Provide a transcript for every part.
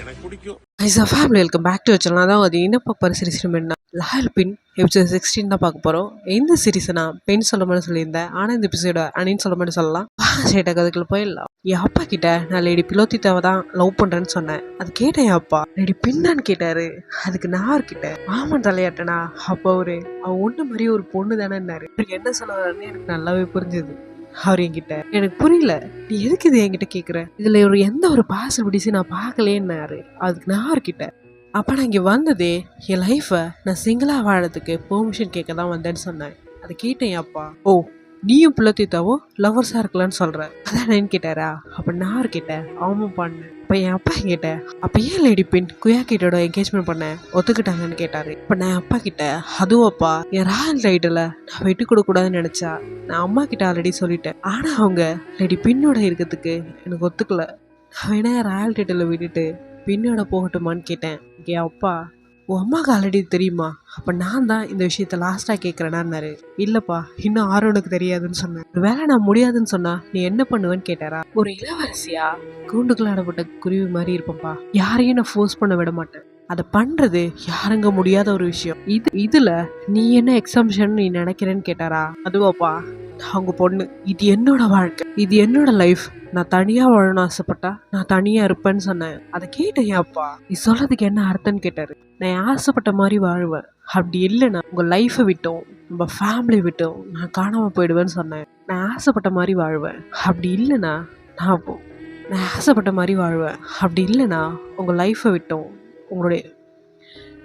எனக்கு பிடிக்கும். Ice family welcome back to channel. தான் அது என்ன பார்க்க போகிற சீரிஸ் என்ன லாயல் பின் எபிசோட் 16 தான் பார்க்க போகிறோம். இந்த சீரீஸை நான் பெண் சொல்ல மாதிரி சொல்லியிருந்தேன், ஆனால் இந்த எபிசோட அணின்னு சொல்ல மாதிரி சொல்லலாம். சேட்டை கதைக்குள்ள போயிடலாம். என் அப்பா கிட்ட நான் லேடி பிலோத்தித்தாவை தான் லவ் பண்ணுறேன்னு சொன்னேன். அது கேட்டேன் என் அப்பா. லேடி பின்னான்னு கேட்டாரு. அதுக்கு நான் கிட்ட ஆமாம் தலையாட்டனா. அப்போ அவன் ஒன்று மாதிரி ஒரு பொண்ணு தானேன்னாரு. என்ன சொல்ல வர்றேன்னு எனக்கு நல்லாவே புரிஞ்சுது. அவர் என்கிட்ட எனக்கு புரியல, நீ எதுக்கு இது என்கிட்ட கேட்குற, இதுல ஒரு எந்த ஒரு பாசிபிலிட்டிஸும் நான் பார்க்கலேன்னாரு. அதுக்கு நான் அவர்கிட்ட அப்போ நான் இங்கே வந்ததே என் லைஃப்பை நான் சிங்கிளாக வாழறதுக்கு பெர்மிஷன் கேட்க தான் வந்தேன்னு சொன்னேன். அதை கேட்டேன் அப்பா. ஓ, நீயும் பிள்ளைத்தாவும் லவர்ஸாக இருக்கலான்னு சொல்கிறேன் அதான் நான் கேட்டாரா? அப்போ நான் அவர்கிட்ட ஆமாம் பண்ணேன். அப்போ என் அப்பா கிட்ட அப்போ ஏன் லேடி பின் குயா கிட்டோட என்கேஜ்மெண்ட் பண்ண ஒத்துக்கிட்டாங்கன்னு கேட்டாரு. இப்போ நான் அப்பா கிட்ட அதுவும் அப்பா என் ராயல் ரைட்டில் நான் விட்டு கொடுக்கூடாதுன்னு நினச்சா நான் அம்மா கிட்ட ஆல்ரெடி சொல்லிட்டேன். ஆனால் அவங்க லேடி பின்னோட இருக்கிறதுக்கு எனக்கு ஒத்துக்கல. நான் வேணா ராயல் டைட்டில் விட்டுட்டு பின்னோட போகட்டுமான்னு கேட்டேன். என் அப்பா உன் அம்மாவுக்கு ஆல்ரெடி தெரியுமா? அப்போ நான் தான் இந்த விஷயத்த லாஸ்ட்டாக கேட்குறேனான்னாரு. இல்லைப்பா, இன்னும் ஆரோனுக்கு தெரியாதுன்னு சொன்னேன். ஒரு வேலை நான் முடியாதுன்னு சொன்னா நீ என்ன பண்ணுவேன்னு கேட்டாரா? ஒரு இளவரசியா கூண்டுக்குள்ள அடப்பட்ட குருவி மாதிரி இருப்பேன்ப்பா. யாரையும் நான் ஃபோர்ஸ் பண்ண விட மாட்டேன். அதை பண்றது யாருங்க முடியாத ஒரு விஷயம். இதுல நீ என்ன எக்ஸம்ஷன் நீ நினைக்கிறேன்னு கேட்டாரா? அதுவாப்பா அவங்க பொண்ணு, இது என்னோட வாழ்க்கை, இது என்னோட லைஃப். நான் தனியா வாழணும்னு ஆசைப்பட்டா நான் தனியா இருப்பேன்னு சொன்னேன். அதை கேட்டேன் அப்பா. நீ சொல்றதுக்கு என்ன அர்த்தம்னு கேட்டாரு. நான் ஆசைப்பட்ட மாதிரி வாழ்வேன், அப்படி இல்லைன்னா உங்க லைஃபை விட்டோம் நம்ம ஃபேமிலி விட்டோம் நான் காணாம போயிடுவேன்னு சொன்னேன். நான் ஆசைப்பட்ட மாதிரி வாழ்வேன், அப்படி இல்லைன்னா நான் ஆசைப்பட்ட மாதிரி வாழ்வேன், அப்படி இல்லைன்னா உங்க லைஃபை விட்டோம் உங்களுடைய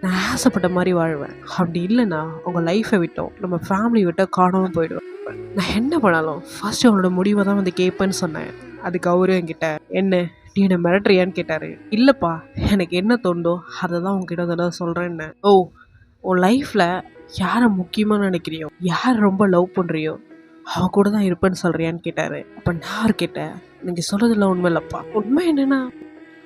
நான் ஆசைப்பட்ட மாதிரி வாழ்வேன், அப்படி இல்லைன்னா உங்கள் லைஃப்பை விட்டோம் நம்ம ஃபேமிலி விட்ட காணாமல் போயிடுவேன். நான் என்ன பண்ணாலும் ஃபர்ஸ்ட் அவங்களோட முடிவை தான் வந்து கேட்பேன்னு சொன்னேன். அதுக்கு அவரு என்கிட்ட என்ன நீ என்ன மிரட்டுறியான்னு கேட்டாரு. இல்லைப்பா, எனக்கு என்ன தோணுதோ அதை தான் உங்ககிட்ட தான் சொல்கிறேன்னு. ஓ, உன் லைஃப்பில் யாரை முக்கியமாக நினைக்கிறியோ, யார் ரொம்ப லவ் பண்ணுறியோ அவ கூட தான் இருப்பேன்னு சொல்கிறியான்னு கேட்டார். அப்போ நான் கேட்டேன், நீங்கள் சொல்கிறதுலாம் உண்மை இல்லைப்பா. உண்மை என்னென்னா,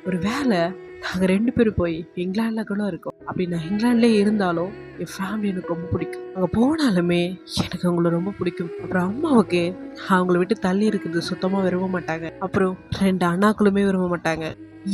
ஒரு வேலை நாங்கள் 2 பேரும் போய் இங்கிலாண்டில் கூட இருக்கோம். அப்படி நான் இங்கிலாண்ட்லேயே இருந்தாலும் என் ஃபேமிலி எனக்கு ரொம்ப பிடிக்கும். அங்கே போனாலுமே எனக்கு அவங்கள ரொம்ப பிடிக்கும். அப்புறம் அம்மாவுக்கு அவங்கள விட்டு தள்ளி இருக்கிறது சுத்தமாக விரும்ப மாட்டாங்க. அப்புறம் 2 அண்ணாக்களுமே விரும்ப மாட்டாங்க.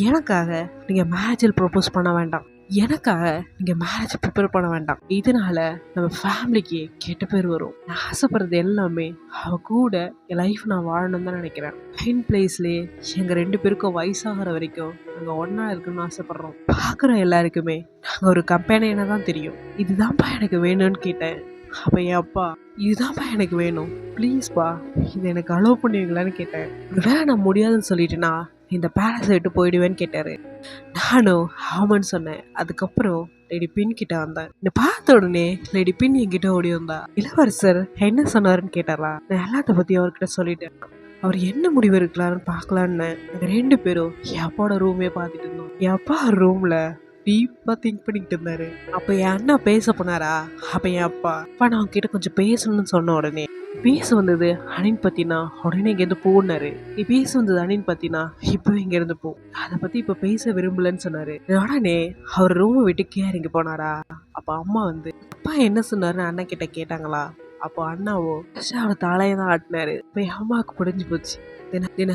எனக்காக நீங்கள் மேரேஜில் ப்ரப்போஸ் பண்ண வேண்டாம், எனக்காக நீங்கள் மேரேஜ் ப்ரிப்பேர் பண்ண வேண்டாம். இதனால நம்ம ஃபேமிலிக்கு கெட்ட பேர் வரும். நான் ஆசைப்படுறது எல்லாமே அவ கூட என் லைஃப் நான் வாழணும்னு தான் நினைக்கிறேன். மெயின் பிளேஸ்லேயே எங்கள் 2 பேருக்கும் வயசாகிற வரைக்கும் நாங்கள் ஒன்றா இருக்கணும்னு ஆசைப்படுறோம். பார்க்குற எல்லாருக்குமே நாங்கள் ஒரு கம்பெனியனை தான் தெரியும். இதுதான்ப்பா எனக்கு வேணும்னு கேட்டேன். அப்போ என் அப்பா இதுதான்ப்பா எனக்கு வேணும், ப்ளீஸ்ப்பா இது எனக்கு அலோவ் பண்ணுவீங்களான்னு கேட்டேன். ஒரு வேலை நான் முடியாதுன்னு சொல்லிட்டுனா இந்த பேலஸை விட்டு போயிடுவேன்னு கேட்டாரு. நானும் ஆமான்னு சொன்னேன். அதுக்கப்புறம் லேடி பின் கிட்ட வந்தேன். என்னை பார்த்த உடனே லேடி பின் என்கிட்ட ஓடி வந்தா. இளவரசர் என்ன சொன்னாருன்னு கேட்டாரா? நான் எல்லாத்த பத்தி அவர்கிட்ட சொல்லிட்டேன். அவர் என்ன முடிவு இருக்கலான்னு பார்க்கலான்னு நாங்கள் 2 பேரும் என் அப்பாவோட ரூமே பார்த்துட்டு இருந்தோம். என் அப்பா ரூம்ல டீப்பா திங்க் பண்ணிட்டு இருந்தாரு. அப்ப என் அண்ணா பேச போனாரா? அப்ப என் அப்பா நான் அவங்ககிட்ட கொஞ்சம் பேசணும்னு சொன்ன உடனே பேச வந்தது அணின் பத்தினா உடனே இங்கேருந்து போனாரு. நீ பேச வந்தது அணின் பத்தினா இப்போ இங்க இருந்து போ, அதை பத்தி இப்ப பேச விரும்பலன்னு சொன்னாரு. உடனே அவர் ரூமை விட்டு இறங்கி போனாரா? அப்ப அம்மா வந்து அப்பா என்ன சொன்னாருன்னு அண்ணா கிட்ட கேட்டாங்களா? அப்போ அண்ணாவோ அவர் தலையை தான் ஆட்டினாரு. இப்போ என் அம்மாவுக்கு புரிஞ்சு போச்சு.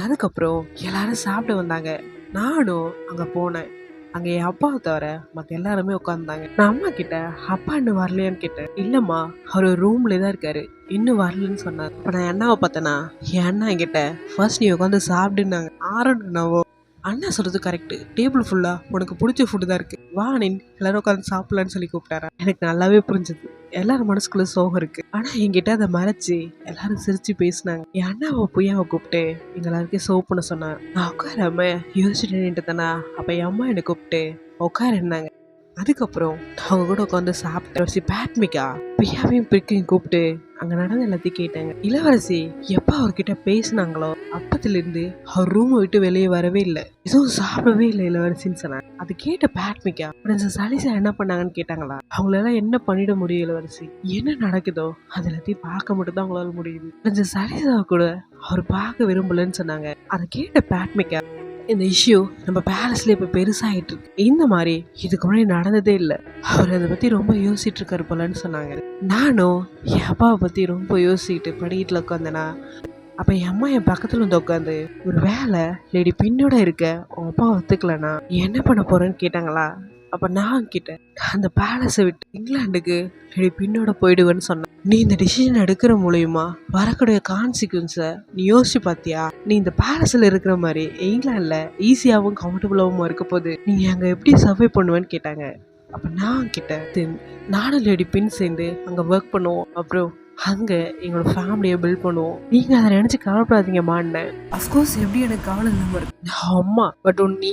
அதுக்கப்புறம் எல்லாரும் சாப்பிட வந்தாங்க. நானும் அங்க போனேன். அங்கே என் அப்பாவை தவிர மற்ற எல்லாருமே உட்காந்துருந்தாங்க. நான் அம்மா கிட்ட அப்பா இன்னும் வரலையான்னு கேட்டேன். இல்லைம்மா, அவர் ரூம்ல தான் இருக்காரு, இன்னும் வரலன்னு சொன்னார். இப்போ நான் அண்ணாவை பார்த்தேன்னா என் அண்ணா என்கிட்ட ஃபர்ஸ்ட் நீ உட்காந்து சாப்பிடுனாங்க. ஆரணுனாவோ அண்ணா சொல்றது கரெக்டு, டேபிள் ஃபுல்லா உனக்கு பிடிச்ச ஃபுட்டு தான் இருக்கு, வா நீ எல்லாரும் உட்காந்து சாப்பிடலான்னு சொல்லி கூப்பிட்டாரா. எனக்கு நல்லாவே புரிஞ்சது எல்லாரும் மனசுக்குள்ள சோகம் இருக்கு. ஆனா என்கிட்ட அதை மறைச்சு எல்லாரும் சிரிச்சு பேசினாங்க. என் அண்ணாவை பொய்யாவை கூப்பிட்டு எங்க எல்லாருக்கும் சோப் பண்ண சொன்னான். நான் உட்காராம யோசிச்சுட்டு நின்றுட்டு தானா. அப்ப என் அம்மா என்னை கூப்பிட்டு உட்காருன்னாங்க. அதுக்கப்புறம் அவங்க கூட உட்காந்து சாப்பிட்டு பேட்மிக்கா பியாவையும் பிரிக்கையும் கூப்பிட்டு அங்க நடந்த எல்லாத்தையும் கேட்டாங்க. இளவரசி எப்ப அவர்கிட்ட பேசினாங்களோ அப்பத்துல இருந்து அவர் ரூமை விட்டு வெளியே வரவே இல்லை, எதுவும் சாப்பிடவே இல்லை இளவரசின்னு சொன்னாங்க. அது கேட்ட பேட்மிக்கா பிரின்சஸ் அலிசா என்ன பண்ணாங்கன்னு கேட்டாங்களா? அவங்களெல்லாம் என்ன பண்ணிட முடியும் இளவரசி, என்ன நடக்குதோ அது எல்லாத்தையும் பார்க்க மட்டும் தான் அவங்களால முடியுது. பிரின்சஸ் அலிசா கூட அவர் பார்க்க விரும்பலன்னு சொன்னாங்க. அதை கேட்ட பேட்மிக்கா இந்த இஷ்யூ நம்ம பேலஸ்ல இப்போ பெருசாகிட்டு இருக்கு, இந்த மாதிரி இதுக்கு முன்னாடி நடந்ததே இல்லை, அவர் அதை பற்றி ரொம்ப யோசிச்சுட்டு இருக்காரு போலன்னு சொன்னாங்க. நானும் என் அப்பாவை பற்றி ரொம்ப யோசிச்சுட்டு படிக்கிட்டு உட்காந்தேனா அப்ப என் அம்மா என் பக்கத்துல வந்து உட்காந்து, ஒரு வேலை லேடி பின்னோட இருக்க உன் அப்பா ஒத்துக்கலனா நீ என்ன பண்ண போறேன்னு கேட்டாங்களா. அப்ப நான் கிட்ட அந்த பேலஸை விட்டு இங்கிலாந்துக்கு லேடி பின்னோட போயிடுவேன்னு சொன்னேன். நீ இந்த டிசிஷன் எடுக்கிற மூலியமா வரக்கூடிய கான்சிக்வன்ஸை நீ யோசிச்சு பாத்தியா? நீ இந்த பேலஸ்ல இருக்கிற மாதிரி இங்கிலாந்துல ஈஸியாவும் கம்ஃபர்டபுளாவும் இருக்க போது நீ அங்க எப்படி சர்வை பண்ணுவேன்னு கேட்டாங்க. அப்ப நான் கிட்ட நானும் லேடி பின் சேர்ந்து அங்க ஒர்க் பண்ணுவோம், அப்புறம் அங்க எங்களோட ஃபேமிலியை பில்ட் பண்ணுவோம், நீங்க அதை நினைச்சு கவலைப்படாதீங்கம்மான்னு. அஃப்கோர்ஸ் எப்படி எனக்கு கவலை இல்லாம இருக்கு, நான் அம்மா. பட் நீ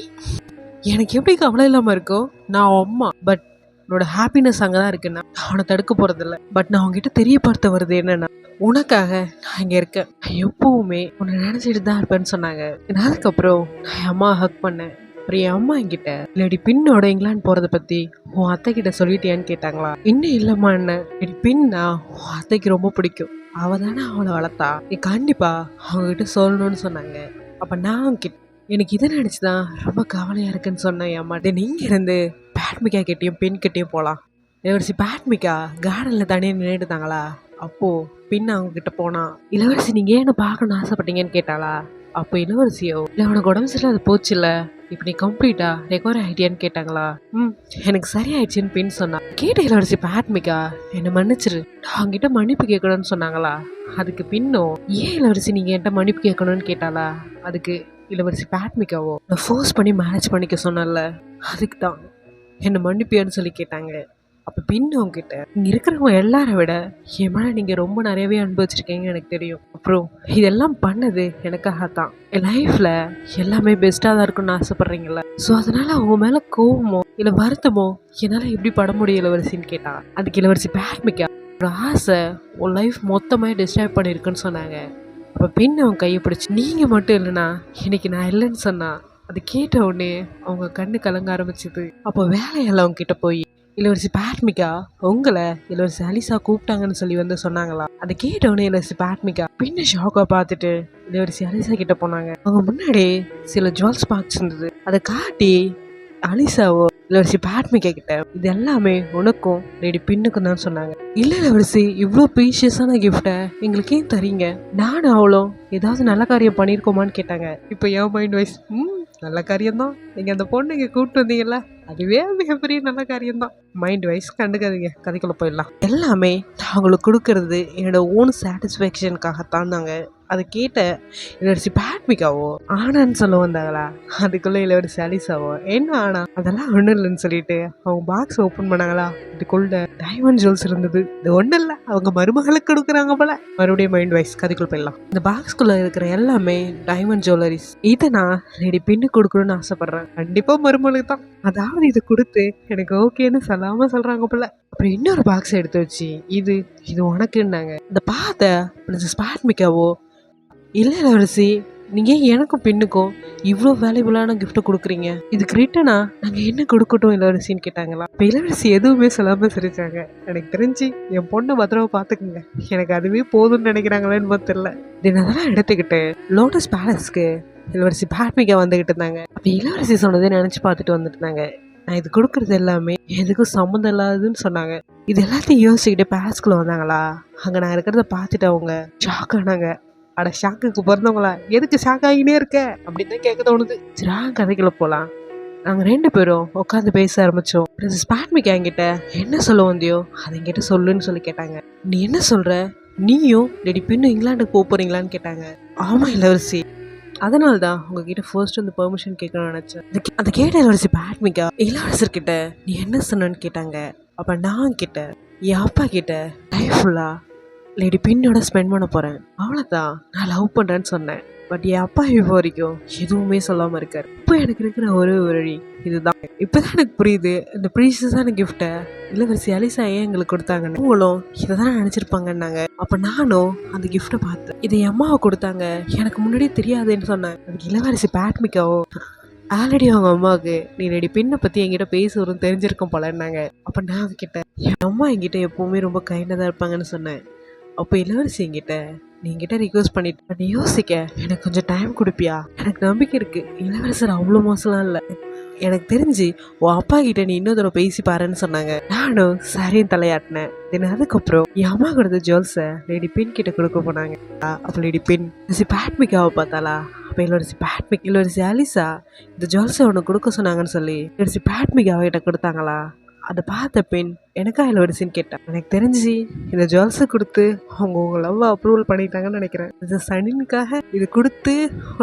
எனக்கு எப்படி கவலை இல்லாம இருக்கும், நான் அம்மா. பட் என்னோட ஹாப்பினஸ் அங்கதான் இருக்குன்னா நான் அவனை தடுக்க போறதில்ல. பட் நான் அவங்ககிட்ட தெரியப்படுத்த வருது என்னன்னா, உனக்காக நான் இங்க இருக்கேன், நான் எப்பவுமே உன்னை நினைச்சிட்டு தான் இருப்பேன்னு சொன்னாங்க. அதுக்கப்புறம் நான் என் அம்மா ஹக் பண்ணேன். அப்புறம் என் அம்மா என்கிட்ட லேடி பின்னோட இங்கிலாந்து போறதை பத்தி உன் அத்தை கிட்ட சொல்லிட்டியான்னு கேட்டாங்களா. இன்னும் இல்லம்மா, என்ன லேடி பின்னா உன் அத்தைக்கு ரொம்ப பிடிக்கும், அவ தானே அவளை வளர்த்தா, நீ கண்டிப்பா அவங்க கிட்ட சொல்லணும்னு சொன்னாங்க. அப்ப நான் கிட்ட எனக்கு இதை நினைச்சுதான் ரொம்ப கவலையா இருக்குன்னு சொன்னேன். என் அம்மா நீங்க இருந்து பேட்மிக்கா கிட்டேயும் பெண் கிட்டேயும் போகலாம். இளவரசி பேட்மிக்கா கார்டனில் தனியாக நின்றுட்டாங்களா. அப்போது பின் அவங்க கிட்ட போனா, இளவரசி நீங்கள் ஏன்னு பார்க்கணும்னு ஆசைப்பட்டீங்கன்னு கேட்டாளா. அப்போ இளவரசியோ, இல்லை உனக்கு உடம்பு சரியில்லை அது போச்சு இல்லை, இப்போ நீ கம்ப்ளீட்டா ரெக்கவர் ஆகிட்டியான்னு கேட்டாங்களா. எனக்கு சரியாயிடுச்சுன்னு பின் சொன்னா. கேட்ட இளவரசி பேட்மிக்கா என்னை மன்னிச்சிரு, நான் அவங்ககிட்ட மன்னிப்பு கேட்கணும்னு சொன்னாங்களா. அதுக்கு பின்னும் ஏன் இளவரசி நீங்கள் என்கிட்ட மன்னிப்பு கேட்கணும்னு கேட்டாளா. அதுக்கு இளவரசி பேட்மிக்காவோ, நான் ஃபோர்ஸ் பண்ணி மேரேஜ் பண்ணிக்க சொன்னல, அதுக்கு தான் என்னை மன்னிப்பியான்னு சொல்லி கேட்டாங்க. அப்போ பின்னு அவங்ககிட்ட இங்கே இருக்கிறவங்க எல்லாரை விட என் மேலே நீங்கள் ரொம்ப நிறையவே அனுபவிச்சிருக்கீங்கன்னு எனக்கு தெரியும், அப்புறம் இதெல்லாம் பண்ணது எனக்காகத்தான், என் லைஃப்பில் எல்லாமே பெஸ்ட்டாக தான் இருக்குன்னு ஆசைப்பட்றீங்கள, ஸோ அதனால் அவங்க மேலே கோவமோ இல்லை வருத்தமோ என்னால் எப்படி பட முடியும் இளவரசின்னு கேட்டா. அதுக்கு இளவரசி பேட்மிக்கா, ஒரு ஆசை உன் லைஃப் மொத்தமாக டிஸ்டர்ப் பண்ணியிருக்குன்னு சொன்னாங்க. அப்போ பின் அவங்க கையை பிடிச்சி, நீங்கள் மட்டும் இல்லைனா இன்னைக்கு நான் இல்லைன்னு சொன்னா. அது கேட்ட உடனே அவங்க கண்ணு கலங்க ஆரம்பிச்சுது. அப்போ வேலையெல்லாம் அவங்க கிட்ட போய், இளவரசி பேட்மிக்கா உங்களை இளவரசி அலிசா கூப்பிட்டாங்கன்னு சொல்லி வந்து சொன்னாங்களா. அதை கேட்ட உடனே இளவரசி பேட்மிக்கா பின்ன ஷாக்கா பார்த்துட்டு இளவரசி அலிசா கிட்ட போனாங்க. அவங்க முன்னாடி சில ஜுவல்ஸ் பாக்ஸ் இருந்தது, அதை காட்டி அலிசாவோ இளவரசி பேட்மிக்கா கிட்ட இது எல்லாமே உனக்கும் லேடி பின்னுக்கும் தான் சொன்னாங்க. இல்ல இளவரசி, இவ்வளோ ப்ரீஷியஸான கிஃப்டை எங்களுக்கு ஏன் தரீங்க, நானும் அவளோ ஏதாவது நல்ல காரியம் பண்ணியிருக்கோமான்னு கேட்டாங்க. இப்போ என் மைண்ட் வைஸ் நல்ல காரியம்தான், நீங்கள் அந்த பொண்ணு இங்கே கூப்பிட்டு வந்தீங்கல்ல அதுவே மிகப்பெரிய நல்ல காரியம்தான். மைண்ட் வைஸ் கண்டுக்காதீங்க, கதைக்குள்ள போயிடலாம். எல்லாமே நான் அவங்களுக்கு கொடுக்கறது என்னோட ஓன் சாட்டிஸ்ஃபேக்ஷனுக்காகத்தான் நாங்கள். அதை கேட்ட இளவரசி பேட்மிக்காவோ ஆனான்னு சொல்ல வந்தாங்களா. அதுக்குள்ள இளவரசி அலிசாவோ என்ன ஆனா அதெல்லாம் ஒன்றும் இல்லைன்னு சொல்லிட்டு அவங்க பாக்ஸ் ஓப்பன் பண்ணாங்களா. இதுக்குள்ள டைமண்ட் ஜுவல்ஸ் இருந்தது. இது ஒன்றும் இல்லை, அவங்க மருமகளுக்கு கொடுக்குறாங்க போல. மறுபடியும் மைண்ட் வைஸ் கதைக்குள்ள போயிடலாம். இந்த பாக்ஸ்குள்ள இருக்கிற எல்லாமே டைமண்ட் ஜுவல்லரிஸ். இதை நான் ரெடி பின்னு கொடுக்கணும்னு ஆசைப்படுறேன், கண்டிப்பா மருமகளுக்கு தான். அதாவது இதை கொடுத்து எனக்கு ஓகேன்னு சொல்லாம சொல்றாங்க போல. அப்புறம் இன்னொரு பாக்ஸ் எடுத்து வச்சு இது இது உனக்குன்னாங்க. இந்த பார்த்த பிரின்சஸ் பேட்மிக்காவோ, இல்லை இளவரசி, நீங்கள் எனக்கும் பெண்ணுக்கும் இவ்வளோ வேல்யூபிளான கிஃப்ட்டை கொடுக்குறீங்க, இதுக்கு ரிட்டனா நாங்கள் என்ன கொடுக்கட்டும் இளவரசின்னு கேட்டாங்களா. இப்போ இளவரசி எதுவுமே சொல்லாமல் சிரிச்சாங்க. எனக்கு தெரிஞ்சு என் பொண்ணை பத்திரமா பார்த்துக்குங்க, எனக்கு அதுவே போதும்னு நினைக்கிறாங்களேன்னு தெரியல. அதெல்லாம் எடுத்துக்கிட்டு லோட்டஸ் பேலஸ்க்கு இளவரசி பேட்மிக்கா வந்துகிட்டு இருந்தாங்க. அப்போ இளவரசி சொன்னதே நினச்சி பார்த்துட்டு வந்துட்டு இருந்தாங்க. நான் இது கொடுக்குறது எல்லாமே எதுக்கும் சம்மந்தம் இல்லாதுன்னு சொன்னாங்க. இது எல்லாத்தையும் யோசிச்சுக்கிட்டு பேலஸ்குள்ளே வந்தாங்களா. அங்கே நான் இருக்கிறத பார்த்துட்டு அவங்க ஷாக் ஆனாங்க. அட ஷாக்குக்கு பிறந்தவங்களா, எதுக்கு ஷாக் ஆகினே இருக்க அப்படின்னு தான் கேட்க தோணுது. சரி கதைக்குள்ள போகலாம். நாங்கள் 2 பேரும் உட்காந்து பேச ஆரம்பித்தோம். பிரின்சஸ் பேட்மிக்கா என்கிட்ட என்ன சொல்ல வந்தியோ அதை என்கிட்ட சொல்லுன்னு சொல்லி கேட்டாங்க. நீ என்ன சொல்கிற, நீயும் லேடி பின்னும் இங்கிலாந்துக்கு போக போகிறீங்களான்னு கேட்டாங்க. ஆமாம் இளவரசி, அதனால தான் உங்ககிட்ட ஃபர்ஸ்ட் வந்து பெர்மிஷன் கேட்கணும்னு நினச்சேன். அதை கேட்ட இளவரசி பேட்மிக்கா இளவரசர்கிட்ட நீ என்ன சொன்னு கேட்டாங்க. அப்போ நான் கிட்ட என் அப்பா கிட்ட லைஃப் ஃபுல்லாக லேடி பின்னோட ஸ்பெண்ட் பண்ண போகிறேன், அவ்வளோதான், நான் லவ் பண்ணுறேன்னு சொன்னேன். பட் என் அப்பா இப்போ வரைக்கும் எதுவுமே சொல்லாமல் இருக்கார். இப்போ எனக்கு இருக்கிற ஒரே வழி இதுதான். இப்போதான் எனக்கு புரியுது இந்த ப்ரீஷியஸான கிஃப்ட்டை இளவரசி அலிசா ஏன் எங்களுக்கு கொடுத்தாங்கன்னு. அவங்களும் இதை தான் நினச்சிருப்பாங்கன்னாங்க. அப்போ நானும் அந்த கிஃப்ட்டை பார்த்தேன். இதை என் அம்மாவை கொடுத்தாங்க, எனக்கு முன்னாடியே தெரியாதுன்னு சொன்னேன். அதுக்கு இளவரசி பேட்மிக்காவோ, ஆல்ரெடி அவங்க அம்மாவுக்கு நீ லேடி பின்னை பற்றி என்கிட்ட பேசுறதும் தெரிஞ்சிருக்கும் போலன்னாங்க. அப்போ நான் அவகிட்ட என் அம்மா என்கிட்ட எப்போவுமே ரொம்ப கைண்டாக தான் இருப்பாங்கன்னு சொன்னேன். அப்போ இளவரசி என்கிட்ட நீ என்கிட்ட ரிக்வெஸ்ட் பண்ணிட்டு நீ யோசிக்க எனக்கு கொஞ்சம் டைம் கொடுப்பியா, எனக்கு நம்பிக்கை இருக்கு இளவரசர் அவ்வளோ மோசம்லாம் இல்லை, எனக்கு தெரிஞ்சு உன் அப்பா கிட்ட நீ இன்னொரு தடவை பேசி பாருன்னு சொன்னாங்க. நானும் சரின்னு தலையாட்டினேன். தென் அதுக்கப்புறம் என் அம்மா கொடுத்த ஜுவல்ஸை லேடி பின் கிட்ட கொடுக்க போனாங்க. அப்போ லேடி பின் பேட்மிக்காவை பார்த்தாளா? அப்போ இளவரசி அலிசா இந்த ஜுவல்ஸை உனக்கு கொடுக்க சொன்னாங்கன்னு சொல்லி இளவரசி பேட்மிக்காவை கிட்ட கொடுத்தாங்களா? அதை பார்த்த பெண் எனக்கா இளவரசின்னு கேட்டேன். எனக்கு தெரிஞ்சு இந்த ஜுவல்ஸை கொடுத்து அவங்க உங்க லவ் அப்ரூவல் பண்ணிட்டாங்கன்னு நினைக்கிறேன். இந்த சனினுக்காக இது கொடுத்து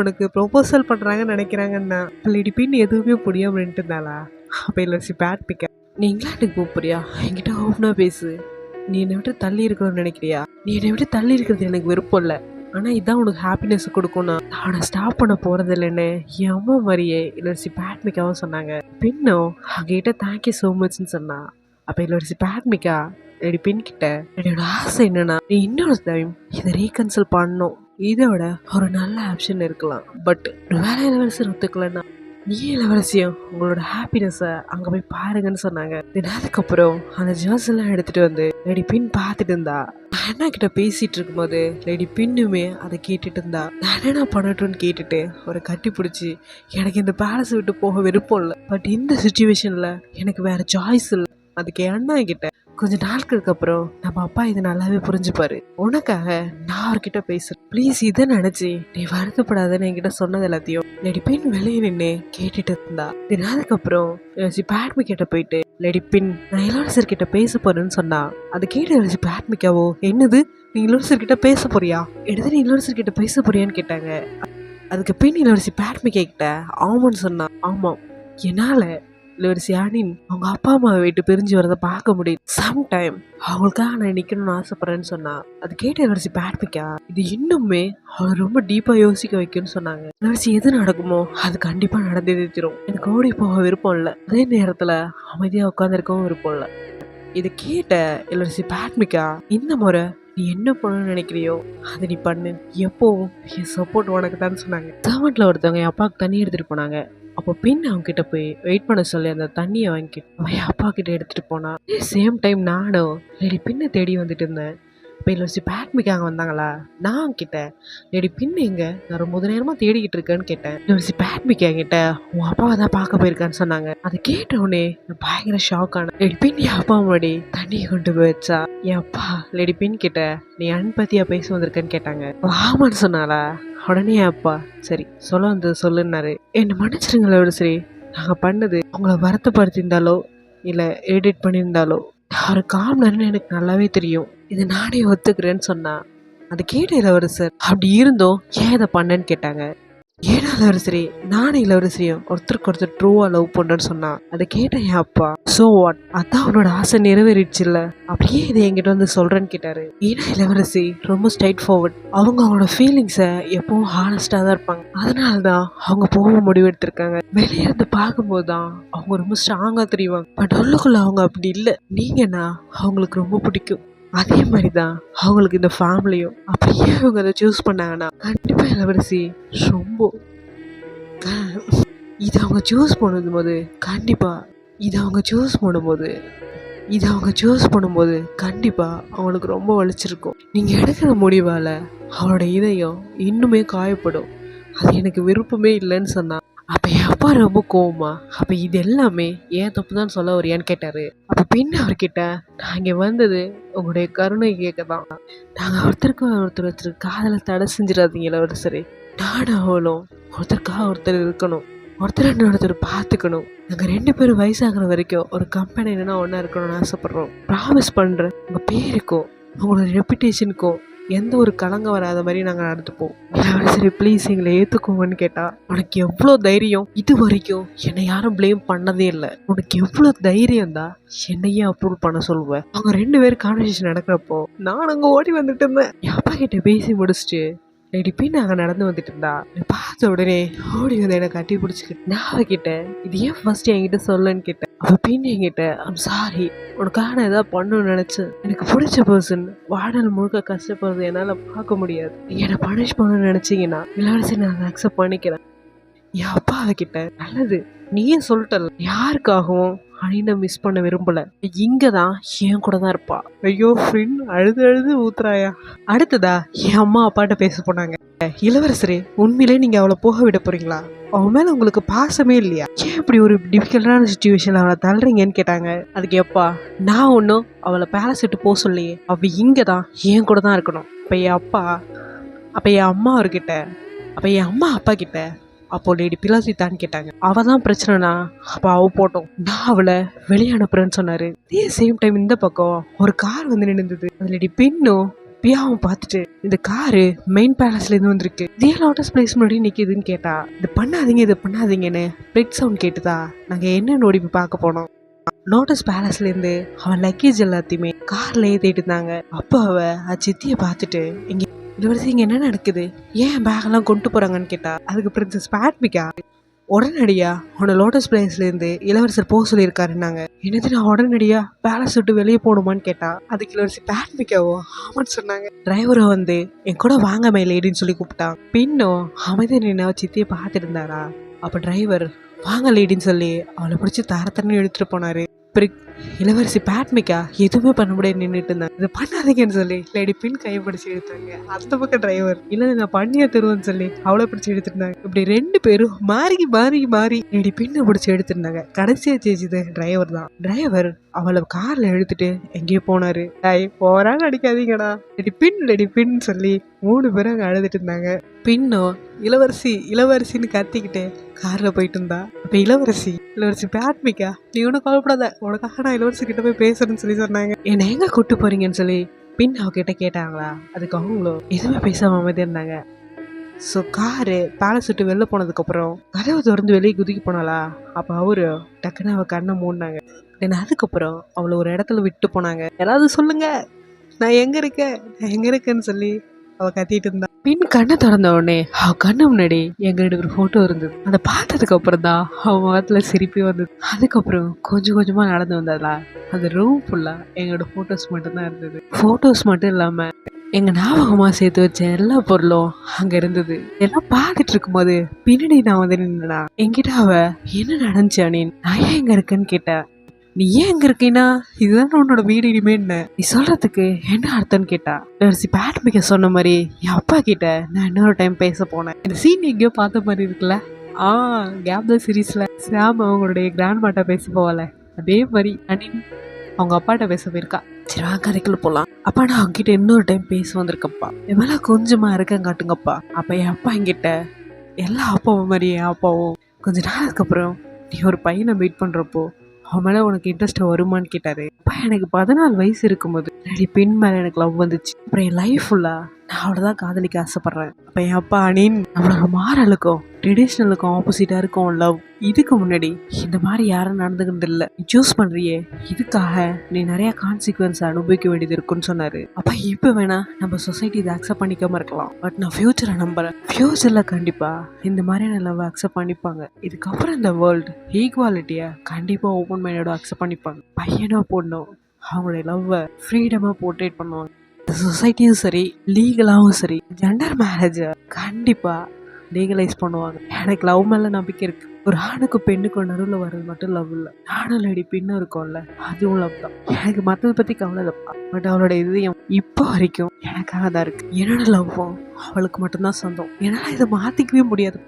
உனக்கு ப்ரொபோசல் பண்ணுறாங்கன்னு நினைக்கிறாங்கன்னா லேடி பின் எதுவுமே புரியாம நின்றுட்டு இருந்தாளா? அப்போ இளவரசி பேட்மிக்கா, நீ இங்கிலாந்துக்கு போக போறியா? என்கிட்ட ஓப்பனாக பேசு. நீ என்னை விட்டு தள்ளி இருக்கணும்னு நினைக்கிறியா? நீ என்னை விட்டு தள்ளி இருக்கிறது எனக்கு விருப்பம் இல்லை, ஆனால் இதான் உனக்கு ஹாப்பினஸ் கொடுக்கும்னா அவனை ஸ்டாப் பண்ண போகிறது இல்லைன்னு என் அம்மா மாதிரியே இளவரசி பேட்மிக்காவும் சொன்னாங்க. பின்னும் அவங்ககிட்ட தேங்க்யூ ஸோ மச்ன்னு சொன்னா. அப்போ இளவரசி பேட்மிக்கா லேடி பின் கிட்ட, என்னோட ஆசை என்னன்னா நீ இன்னொரு டைம் இதை ரீகன்சல் பண்ணணும், இதோட ஒரு நல்ல ஆப்ஷன் இருக்கலாம், பட் ஒரு வேலை இளவரசர் ஒத்துக்கலன்னா நீ இளவரசியும் உங்களோட ஹாப்பினஸை அங்கே போய் பாருங்கன்னு சொன்னாங்க. அதுக்கப்புறம் அந்த ஜுவல்ஸ் எல்லாம் எடுத்துட்டு வந்து லேடி பின் பார்த்துட்டு இருந்தா. அண்ணா கிட்ட பேசிட்டு இருக்கும்போது லேடி பின்னுமே அதை கேட்டுட்டு இருந்தா. நான் என்ன பண்ணட்டும்னு கேட்டுட்டு ஒரு கட்டி பிடிச்சி, எனக்கு இந்த பேலஸ் விட்டு போக விருப்பம் இல்லை, பட் இந்த சுச்சுவேஷன்ல எனக்கு வேற சாய்ஸ் இல்லை. அதுக்கு அண்ணா கிட்ட கொஞ்ச நாட்களுக்கு அப்புறம் நம்ம அப்பா இதை நல்லாவே புரிஞ்சுப்பாரு, உனக்காக நான் அவர்கிட்ட பேசுறேன், ப்ளீஸ் இதை நினைச்சு நீ வருத்தப்படாதன்னு என்கிட்ட சொன்னது எல்லாத்தையும் லேடி பின் வெளியே நின்று கேட்டுட்டு இருந்தா. அதுக்கப்புறம் பேட்மிக்கிட்ட போயிட்டு லேடி பின் நான் இளவரசர் கிட்ட பேச போறேன்னு சொன்னா. அதை கேட்டு இளவரசி பேட்மிக்காவோ, என்னது நீ இளவரசர் கிட்ட பேச போறியா? எடுத்து நீ இளவரசர் கிட்ட பேச போறியான்னு கேட்டாங்க. அதுக்கு பின் இளவரசி பேட்மிக்கா கிட்ட ஆமான்னு சொன்னா. ஆமாம், என்னால இளவரசி ஆனின் அவங்க அப்பா அம்மாவை விட்டு பிரிஞ்சு வரதை பார்க்க முடியும், சம்டைம் அவங்களுக்காக நான் நிக்கணும்னு ஆசைப்படுறேன்னு சொன்னா. அது கேட்ட இளவரசி பேட்மிக்கா இது இன்னுமே அவளை ரொம்ப டீப்பா யோசிக்க வைக்கும்னு சொன்னாங்க. இளவரசி எது நடக்குமோ அது கண்டிப்பா நடந்தே தீரும், எனக்கு ஓடி போக விருப்பம் இல்லை, அதே நேரத்துல அமைதியா உட்காந்துருக்கவும் விருப்பம் இல்லை. இதை கேட்ட இளவரசி பேட்மிக்கா, இந்த முறை நீ என்ன பண்ணணும்னு நினைக்கிறியோ அதை நீ பண்ணு, எப்பவும் என் சப்போர்ட் உனக்கு தான் சொன்னாங்க. சர்வெண்ட்ல ஒருத்தவங்க என் அப்பாவுக்கு தண்ணி எடுத்துட்டு போனாங்க. அப்போ பின் அவங்க கிட்ட போய் வெயிட் பண்ண சொல்லி அந்த தண்ணியை வாங்கிட்டு அவன் அப்பா கிட்ட எடுத்துட்டு போனான். சேம் டைம் நானும் லேடி பின்னை தேடி வந்துட்டு இருந்தேன். இப்போ இளவரசி பேட்மிக்கா அங்கே வந்தாங்களா? நான் கிட்ட லேடி பின் எங்க, நான் ரொம்ப நேரமாக தேடிக்கிட்டு இருக்கேன்னு கேட்டேன். இளவரசி பேட்மிக்கா கிட்ட உன் அப்பாவை தான் பார்க்க போயிருக்கான்னு சொன்னாங்க. அதை கேட்டவுடனே நான் பயங்கர ஷாக் ஆனேன். லேடி பின் என் அப்பா முன்னாடி தண்ணியை கொண்டு போய் வச்சா. என் அப்பா லேடி பின் கிட்ட நீ அன்பத்தியா பேச வந்திருக்கேன்னு கேட்டாங்க. ஆமான்னு சொன்னாலா? உடனே என் அப்பா சரி சொல்ல வந்தது சொல்லுன்னாரு. என்னை மன்னிச்சிருங்கள இளவரசி, நாங்கள் பண்ணது உங்களை வருத்தப்படுத்தியிருந்தாலோ இல்லை எடிட் பண்ணியிருந்தாலோ ஒரு காம்னர்னு எனக்கு நல்லாவே தெரியும், இது நானே ஒத்துக்கிறேன்னு சொன்னா. அது கேட்ட இளவரசர் அப்படி இருந்தோம் ஏன் இதை பண்ணேன்னு கேட்டாங்க. ஏன்னா இளவரசரி நானும் இளவரசரியும் ஒருத்தருக்கு ஒருத்தர் ட்ரூவா லவ் பண்ணுன்னு சொன்னா. அதை கேட்ட என் அப்பா சோ வாட், அதான் அவனோட ஆசை நிறைவேறிடுச்சு இல்ல, அப்படியே இதை என்கிட்ட வந்து சொல்றேன்னு கேட்டாரு. ஏன்னா இளவரசி ரொம்ப ஸ்ட்ரைட் ஃபார்வர்ட், அவங்களோட ஃபீலிங்ஸை எப்பவும் ஹானஸ்டா தான் இருப்பாங்க, அதனாலதான் அவங்க போக முடிவெடுத்திருக்காங்க. வெளியே இருந்து பார்க்கும்போது தான் அவங்க ரொம்ப ஸ்ட்ராங்கா தெரியுவாங்க, பட் உள்ளுக்குள்ள அவங்க அப்படி இல்லை. நீங்கன்னா அவங்களுக்கு ரொம்ப பிடிக்கும், அதே மாதிரிதான் அவங்களுக்கு இந்த ஃபேமிலியும். அப்படியே அவங்க அதை சூஸ் பண்ணாங்கன்னா கண்டிப்பா இளவரசி ரொம்ப இதை அவங்க சூஸ் பண்ணும்போது கண்டிப்பா அவங்களுக்கு ரொம்ப வலிச்சிருக்கும். நீங்க எடுக்கிற முடிவால அவளோட இதயம் இன்னுமே காயப்படும், அது எனக்கு விருப்பமே இல்லைன்னு சொன்னா. அப்ப என் அப்பா ரொம்ப கோவமா, அப்ப இது எல்லாமே ஏன் தப்பு தான் சொல்ல வரியான்னு கேட்டாரு. அப்ப பின்ன அவர்கிட்ட நான் இங்க வந்தது உங்களுடைய கருணை கேட்கதான், நாங்க ஒருத்தருக்கு காதலை தடை செஞ்சிடாதீங்க இளவரசரே, நானும் அவளும் ஒருத்தருக்காக ஒருத்தர் இருக்கணும், ஒருத்தர் பார்த்துக்கணும், நாங்க 2 பேரும் வயசாகிற வரைக்கும் ஒரு கம்பெனி என்னன்னா ஒன்னா இருக்கணும்னு ஆசைப்படுறோம், ப்ராமிஸ் பண்றேன் உங்க பேருக்கும் உங்களோட ரெப்புடேஷனுக்கும் எந்த ஒரு கலங்கம் வராத மாதிரி நாங்கள் நடந்துப்போம், சரி ப்ளீஸ் எங்களை ஏற்றுக்கோங்கன்னு கேட்டா. உனக்கு எவ்வளோ தைரியம், இது வரைக்கும் என்னை யாரும் ப்ளேம் பண்ணதே இல்லை, உனக்கு எவ்வளோ தைரியம் தான் என்னையே அப்ரூவ் பண்ண சொல்லுவேன். அவங்க 2 பேரும் கான்வர்சேஷன் நடக்கிறப்போ நான் அங்கே ஓடி வந்துட்டு இருந்தேன். என் அப்பா கிட்ட பேசி முடிச்சுட்டு லேடி பின் அங்கே நடந்து வந்துட்டு இருந்தா. பார்த்த உடனே ஓடி வந்து என்னை கட்டி பிடிச்சிக்கிட்டு நான் அவகிட்ட இது ஏன் ஃபர்ஸ்ட் என்கிட்ட சொல்லன்னு கேட்டேன். அவ பின் என்கிட்ட ஐம் சாரி, உனக்காக நான் ஏதாவது பண்ணணும்னு நினைச்சேன், எனக்கு பிடிச்ச பர்சன் வாழ்நாள் முழுக்க கஷ்டப்படுறது என்னால் பார்க்க முடியாது, நீங்க என்னை பனிஷ் பண்ணணும்னு நினைச்சீங்கன்னா இளவரசி நான் அக்செப்ட் பண்ணிக்கிறேன். என் அப்பா அவகிட்ட நல்லது நீயே சொல்லிட்டல, யாருக்காகவும் அனினை மிஸ் பண்ண விரும்பல, இங்கதான் என் கூட தான் இருப்பா. ஐயோ ஃப்ரெண்ட் அழுது ஊத்துறாயா. அடுத்ததா என் அம்மா அப்பாட்ட பேச போனாங்க. இளவரசரே, உண்மையிலே நீங்க அவளை போக விட போறீங்களா? அவன் மேல உங்களுக்கு பாசமே இல்லையா? ஏன் இப்படி ஒரு டிஃபிகல்ட்டான சுச்சுவேஷன்ல அவளை தள்ளுறீங்கன்னு கேட்டாங்க. அதுக்கு எப்பா, நான் ஒன்றும் அவளை பேலஸ் விட்டு போக சொல்லையே, அவ இங்கே தான் என் கூட தான் இருக்கணும். அப்போ என் அம்மா அவர்கிட்ட, அப்போ என் அம்மா அப்பா கிட்ட, அப்போ லேடி பிலாசித்தான்னு கேட்டாங்க. அவ தான் பிரச்சனைனா அப்போ அவ போட்டோம், நான் அவளை வெளியே அனுப்புறேன்னு சொன்னாரு. அதே சேம் டைம் இந்த பக்கம் ஒரு கார் வந்து நின்றுது. அது லேடி பின்னும் பியாவும் பார்த்துட்டு, இந்த காரு மெயின் பேலஸ்ல இருந்து வந்திருக்கு, இதே லோட்டஸ் பிளேஸ் முன்னாடி நிக்குதுன்னு கேட்டா, இது பண்ணாதீங்கன்னு பிரெட் சவுண்ட் கேட்டுதா நாங்க என்ன நோடி போய் பார்க்க போனோம். லோட்டஸ் பேலஸ்ல இருந்து அவன் லக்கேஜ் எல்லாத்தையுமே கார்ல ஏத்திட்டு இருந்தாங்க. அப்போ அவ சித்திய பார்த்துட்டு, இங்க இங்க என்ன நடக்குது, ஏன் பேக் எல்லாம் கொண்டு போறாங்கன்னு கேட்டா, அதுக்கு பிரின்சஸ் பேட்மிகா உடனடியா உன்னை லோட்டஸ் பிளேஸ்ல இருந்து இளவரசர் போக சொல்லியிருக்காருன்னாங்க. என்னது, நான் உடனடியா பேலஸ் விட்டு வெளியே போகணுமான்னு கேட்டா, அதுக்கு இளவரசி பேட்மிக்காவோ ஆமான்னு சொன்னாங்க. டிரைவரை வந்து என் கூட வாங்க லேடின்னு சொல்லி கூப்பிட்டான். பின்னும் அமைதி நின்று சித்தியை பார்த்துட்டு இருந்தாரா. அப்ப டிரைவர் வாங்க லேடின்னு சொல்லி அவளை பிடிச்சி தரத்தன்னு எடுத்துட்டு போனாரு. இளவரசி பேட்மிக்கா எதுவுமே பண்ண முடியாது நின்றுட்டு இருந்தாங்க. இதை பண்ணாதீங்கன்னு சொல்லி லேடி பின் கைப்பிடிச்சு எடுத்தாங்க. அந்த பக்கம் டிரைவர் இல்லை நான் பண்ணியா தருவேன்னு சொல்லி அவளை பிடிச்சி எடுத்துருந்தாங்க. இப்படி ரெண்டு பேரும் மாறி லேடி பின்னை பிடிச்சி எடுத்துருந்தாங்க. கடைசியா ஜெயிச்சது டிரைவர் தான். டிரைவர் அவளை கார்ல எடுத்துட்டு எங்கேயோ போனாரு. போறான்னு அடிக்காதீங்கடா லேடி பின் சொல்லி 3 பேரும் அங்க அழுதுட்டு இருந்தாங்க. பின்னும் இளவரசின்னு கத்திக்கிட்டு கார்ல போயிட்டு இருந்தா. அப்ப இளவரசி பேட்மிக்கா, நீ ஒன்னும் கவலைப்படாத, உனக்காக நான் இளவரசி கிட்ட போய் பேசுறேன்னு சொல்லி சொன்னாங்க. என்ன எங்க கூட்டு போறீங்கன்னு சொல்லி பின் அவகிட்ட கேட்டாங்களா. அதுக்கு அவங்களும் எதுவுமே பேசாம அமைதியா இருந்தாங்க. ஸோ காரு பேலஸ் விட்டு வெளில போனதுக்கு அப்புறம் கதவை திறந்து வெளியே குதிக்க போனாளா. அப்ப அவரு டக்குன்னு அவ கண்ணை மூடினாங்க. அதுக்கப்புறம் அவளை ஒரு இடத்துல விட்டு போனாங்க. எல்லாவது சொல்லுங்க, நான் எங்க இருக்கேன்னு சொல்லி அவ கத்திட்டு இருந்தா. பின் கண்ணை திறந்த உடனே அவ கண்ணு முன்னாடி எங்கிட்ட ஒரு போட்டோ இருந்தது. அதை பார்த்ததுக்கு அப்புறம் தான் அவ முகத்துல சிரிப்பி வந்தது. அதுக்கப்புறம் கொஞ்சமா நடந்து வந்ததுல அந்த ரூம் ஃபுல்லா எங்களோட போட்டோஸ் மட்டும் தான் இருந்தது. போட்டோஸ் மட்டும் இல்லாம எங்க ஞாபகமா சேர்த்து வச்ச எல்லா பொருளும் அங்க இருந்தது. எல்லாம் பார்த்துட்டு இருக்கும்போது பின்னாடி நான் வந்து நின்னா. என்கிட்ட அவ என்ன நடந்துச்சு அனின், நான் ஏன் எங்க இருக்கேன்னு கேட்டா. நீ ஏன் எங்க இருக்கீன்னா, இதுதான் உன்னோட வீடு இனிமே என்ன, நீ சொல்றதுக்கு என்ன அர்த்தம்னு கேட்டா. பேட்மிக்க சொன்ன மாதிரி என் அப்பா கிட்ட நான் இன்னொரு டைம் பேச போனேன். இந்த சீன் எங்கேயோ பார்த்த மாதிரி இருக்குல்ல. கேப் த சீரீஸ்ல சாம் அவங்களுடைய கிராண்ட் மாட்டா பேச போகல, அதே மாதிரி அனின் அவங்க அப்பாட்ட பேச போயிருக்கா. சரி வாங்க கதைக்குள்ள போலாம். அப்பா நான் அவங்க கிட்ட இன்னொரு டைம் பேச வந்திருக்கப்பா, என் மேல கொஞ்சமா இருக்கேன் காட்டுங்கப்பா. அப்ப என் அப்பா என்கிட்ட, எல்லா அப்பாவும் மாதிரி என் அப்பாவும் கொஞ்ச நாளுக்கு அப்புறம் நீ ஒரு பையனை மீட் பண்றப்போ அவன் மேலே உனக்கு இன்ட்ரெஸ்ட் வருமானு கேட்டாரு. அப்பா எனக்கு 14 வயசு இருக்கும்போது பெண் மேலே எனக்கு லவ் வந்துச்சு. அப்புறம் என் லைஃப் ஃபுல்லா நான் அவ்வளோதான் காதலிக்க ஆசைப்படுறேன். அப்போ என் அப்பா அனின், நம்மளோட மாரலுக்கும் ட்ரெடிஷ்னலுக்கும் ஆப்போசிட்டா இருக்கும் லவ். இதுக்கு முன்னாடி இந்த மாதிரி யாரும் நடந்துக்கிட்டு இல்லை, நீ சூஸ் பண்றியே, இதுக்காக நீ நிறைய கான்சிக்வன்ஸ் அனுபவிக்க வேண்டியது இருக்குன்னு சொன்னாரு. அப்ப இப்ப வேணா நம்ம சொசைட்டி இதை அக்செப்ட் பண்ணிக்காம இருக்கலாம், பட் நான் ஃபியூச்சரை நம்புறேன். ஃபியூச்சர்ல கண்டிப்பா இந்த மாதிரியான லவ் அக்செப்ட் பண்ணிப்பாங்க. இதுக்கப்புறம் இந்த வேர்ல்டு ஈக்குவாலிட்டியை கண்டிப்பா ஓப்பன் மைண்டோட அக்செப்ட் பண்ணிப்பாங்க. பையனோ பொண்ணோ அவங்களுடைய லவ்வை ஃப்ரீடமா போர்ட்ரேட் பண்ணுவாங்க. சொசைட்டியும் சரி, லீகலாவும் சரி, ஜெண்டர் மேரேஜை கண்டிப்பா லீகலைஸ் பண்ணுவாங்க. எனக்கு லவ் மேல நம்பிக்கை இருக்கு. ஒரு ஆணுக்கு பெண்ணுக்கு நடுவில் வர்றது மட்டும் லவ் இல்லை, ஆணும் லேடி பெண்ணும் இருக்கும்ல, அதுவும் லவ் தான். எனக்கு மற்றதை பத்தி கவலை இல்லைப்பா, பட் அவளோட இதயம் இப்போ வரைக்கும் எனக்காக தான் இருக்கு. என்னோட லவ்வும் அவளுக்கு மட்டும்தான் சொந்தம். என்னால் இதை மாத்திக்கவே முடியாது.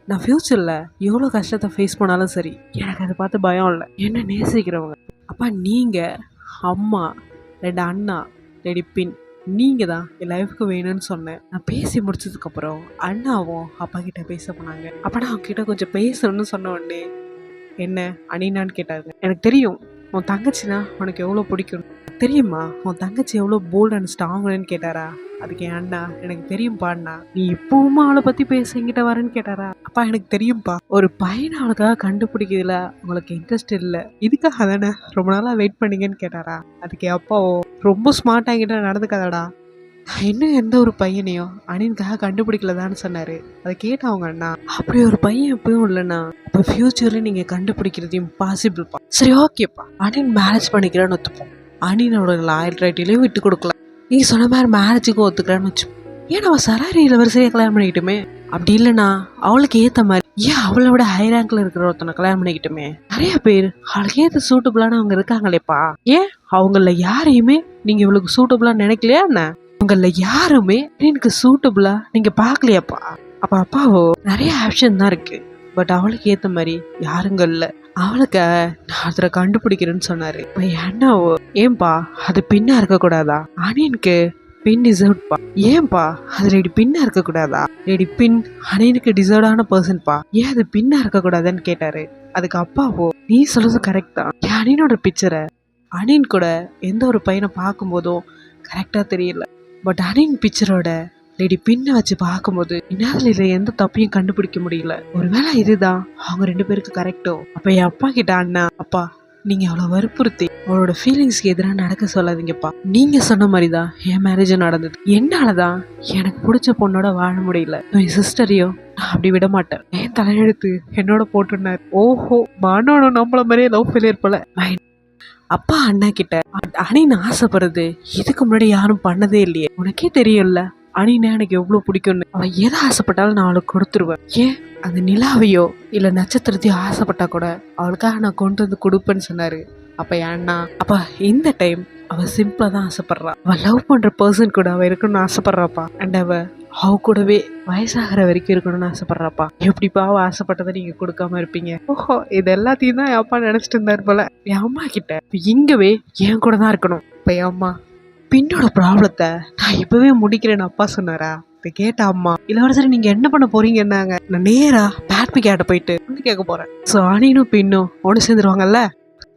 நான் ஃபியூச்சர்ல எவ்வளோ கஷ்டத்தை ஃபேஸ் பண்ணாலும் சரி, எனக்கு அதை பார்த்து பயம் இல்லை. என்ன நேசிக்கிறவங்க அப்பா, நீங்க, அம்மா, 2 அண்ணா, லேடி பின், நீங்க தான் என் லைஃப்க்கு வேணும்னு சொன்னேன். நான் பேசி முடிச்சதுக்கு அப்புறம் அண்ணாவும் அப்பா கிட்ட பேச போனாங்க. அப்ப நான் அவங்க கிட்ட கொஞ்சம் பேசணும்னு சொன்ன உடனே, என்ன அனினான்னு கேட்டாங்க. எனக்கு தெரியும் உன் தங்கச்சினா உனக்கு எவ்வளோ பிடிக்கும், தெரியுமா உன் தங்கச்சி எவ்வளோ போல்ட் அண்ட் ஸ்ட்ராங்னு கேட்டாரா. அதுக்கு என் அண்ணா, எனக்கு தெரியும்பா அண்ணா, நீ இப்பவுமா அவளை பத்தி பேச என்கிட்ட வரேன்னு கேட்டாரா. அப்பா எனக்கு தெரியும்பா, ஒரு பையனை அவளுக்காக கண்டுபிடிக்கிறதுல உங்களுக்கு இன்ட்ரெஸ்ட் இல்லை, இதுக்காக தானே ரொம்ப நாளா வெயிட் பண்ணீங்கன்னு கேட்டாரா. அதுக்கு அப்பாவோ, ரொம்ப ஸ்மார்ட்டா என்கிட்ட நடந்துக்காதடா, நான் இன்னும் எந்த ஒரு பையனையும் அனின்காக கண்டுபிடிக்கலதான்னு சொன்னாரு. அதை கேட்ட அவங்க அண்ணா, அப்படி ஒரு பையன் எப்பயும் இல்லைன்னா இப்போ ஃபியூச்சர்ல நீங்க கண்டுபிடிக்கிறது இம்பாசிபிள்ப்பா. சரி ஓகேப்பா, அனின் மேரேஜ் பண்ணிக்கிறேன்னு ஒத்துப்போம். அனினோட லாயல் ரைட்டிலையும் விட்டு கொடுக்கலாம். நீ சொன்ன மாதிரி மேரேஜுக்கும் ஒத்துக்கிறான்னு வச்சு, ஏன் அவன் சராரி இளவரசியை கல்யாணம் பண்ணிக்கிட்டுமே, அப்படி இல்லைன்னா அவளுக்கு ஏற்ற மாதிரி ஏன் அவளை விட ஹை ரேங்க்ல இருக்கிற ஒருத்தனை கல்யாணம் பண்ணிக்கிட்டுமே. நிறைய பேர் அவளுக்கு ஏற்ற சூட்டபிளான அவங்க இருக்காங்களேப்பா, ஏன் அவங்கள யாரையுமே நீங்க இவளுக்கு சூட்டபிளா நினைக்கலையா என்ன? உங்கள யாருமே எனக்கு சூட்டபிளா நீங்க பாக்கலையாப்பா. அப்ப அப்பாவோ நிறைய ஆப்ஷன் தான் இருக்கு, பட் அவளுக்கு ஏத்த மாதிரி யாருங்க இல்ல. அவளுக்கு நான் அதில் கண்டுபிடிக்கிறேன்னு சொன்னாரு. இப்ப அண்ணாவோ ஏன்பா அது பின்னா இருக்க கூடாதா? அணியனுக்கு பின் டிசர்வ்ப்பா. ஏன்பா அது லேடி பின்னா இருக்க கூடாதா? லேடி பின் அணியனுக்கு டிசர்வ்டான பர்சன்ப்பா, ஏன் அது பின்னா இருக்க கூடாதுன்னு கேட்டாரு. அதுக்கு அப்பாவோ நீ சொல்றது கரெக்ட் தான், என் அணியனோட பிக்சரை அணின் கூட எந்த ஒரு பையனை பார்க்கும்போதும் கரெக்டா தெரியல, பட் அணின் பிக்சரோட லேடி பின்ன வச்சு பார்க்கும்போது என்னால இதுல எந்த தப்பையும் கண்டுபிடிக்க முடியல. ஒருவேளை இதுதான் அவங்க 2 பேருக்கு கரெக்டோ. அப்ப என் அப்பா கிட்ட அண்ணா, அப்பா நீங்க அவ்வளவு வற்புறுத்தி அவளோட ஃபீலிங்ஸ்க்கு எதிராக நடக்க சொல்லாதீங்கப்பா. நீங்க சொன்ன மாதிரிதான் என் மேரேஜும் நடந்தது. என்னாலதான் எனக்கு பிடிச்ச பொண்ணோட வாழ முடியல. என் சிஸ்டரையும் நான் அப்படி விட மாட்டேன். என் தலையெழுத்து என்னோட போட்டுனாரு. ஓஹோ, மானோட நம்மள மாதிரியே லவ் ஃபெயிலியர் போல. அப்பா அண்ணா கிட்ட அணின்னு ஆசைப்படுறது இதுக்கு முன்னாடி யாரும் பண்ணதே இல்லையே. உனக்கே தெரியும்ல அணினா எனக்கு எவ்வளவு பிடிக்கும்னு. அவன் எதை ஆசைப்பட்டாலும் நான் அவளுக்கு கொடுத்துருவேன். ஏன் அந்த நிலாவையோ இல்ல நட்சத்திரத்தையோ ஆசைப்பட்டா கூட அவளுக்காக நான் கொண்டு வந்து கொடுப்பேன்னு சொன்னாரு. அப்ப அண்ணா, அப்பா இந்த டைம் அவ சிம்பிளா தான் ஆசைப்படுறா. அவ லவ் பண்ற பர்சன் கூட அவ இருக்கணும்னு ஆசைப்படுறாப்பா. அண்ட் அவ கூடவே வயசாகிற வரைக்கும் இருக்கணும்னு ஆசைப்படுறாப்பா. எப்படிப்பா அவ ஆசைப்பட்டதை நீங்க கொடுக்காம இருப்பீங்க? ஓஹோ, இது எல்லாத்தையும் தான் என் அப்பா நினைச்சிட்டு இருந்தாரு போல. என் அம்மா கிட்ட இங்கவே என் கூட தான் இருக்கணும். இப்ப என் அம்மா பின்னோட ப்ராப்ளத்தை நான் இப்பவே முடிக்கிறேன்னு அப்பா சொன்னாரா? இதை கேட்ட அம்மா, இளவரசர் நீங்க என்ன பண்ண போறீங்கன்னாங்க. நான் நேரா பேட்மிக்காட்ட போயிட்டு வந்து கேட்க போறேன். ஸோ அணினும் பின்னும் ஒன்று சேர்ந்துருவாங்கல்ல.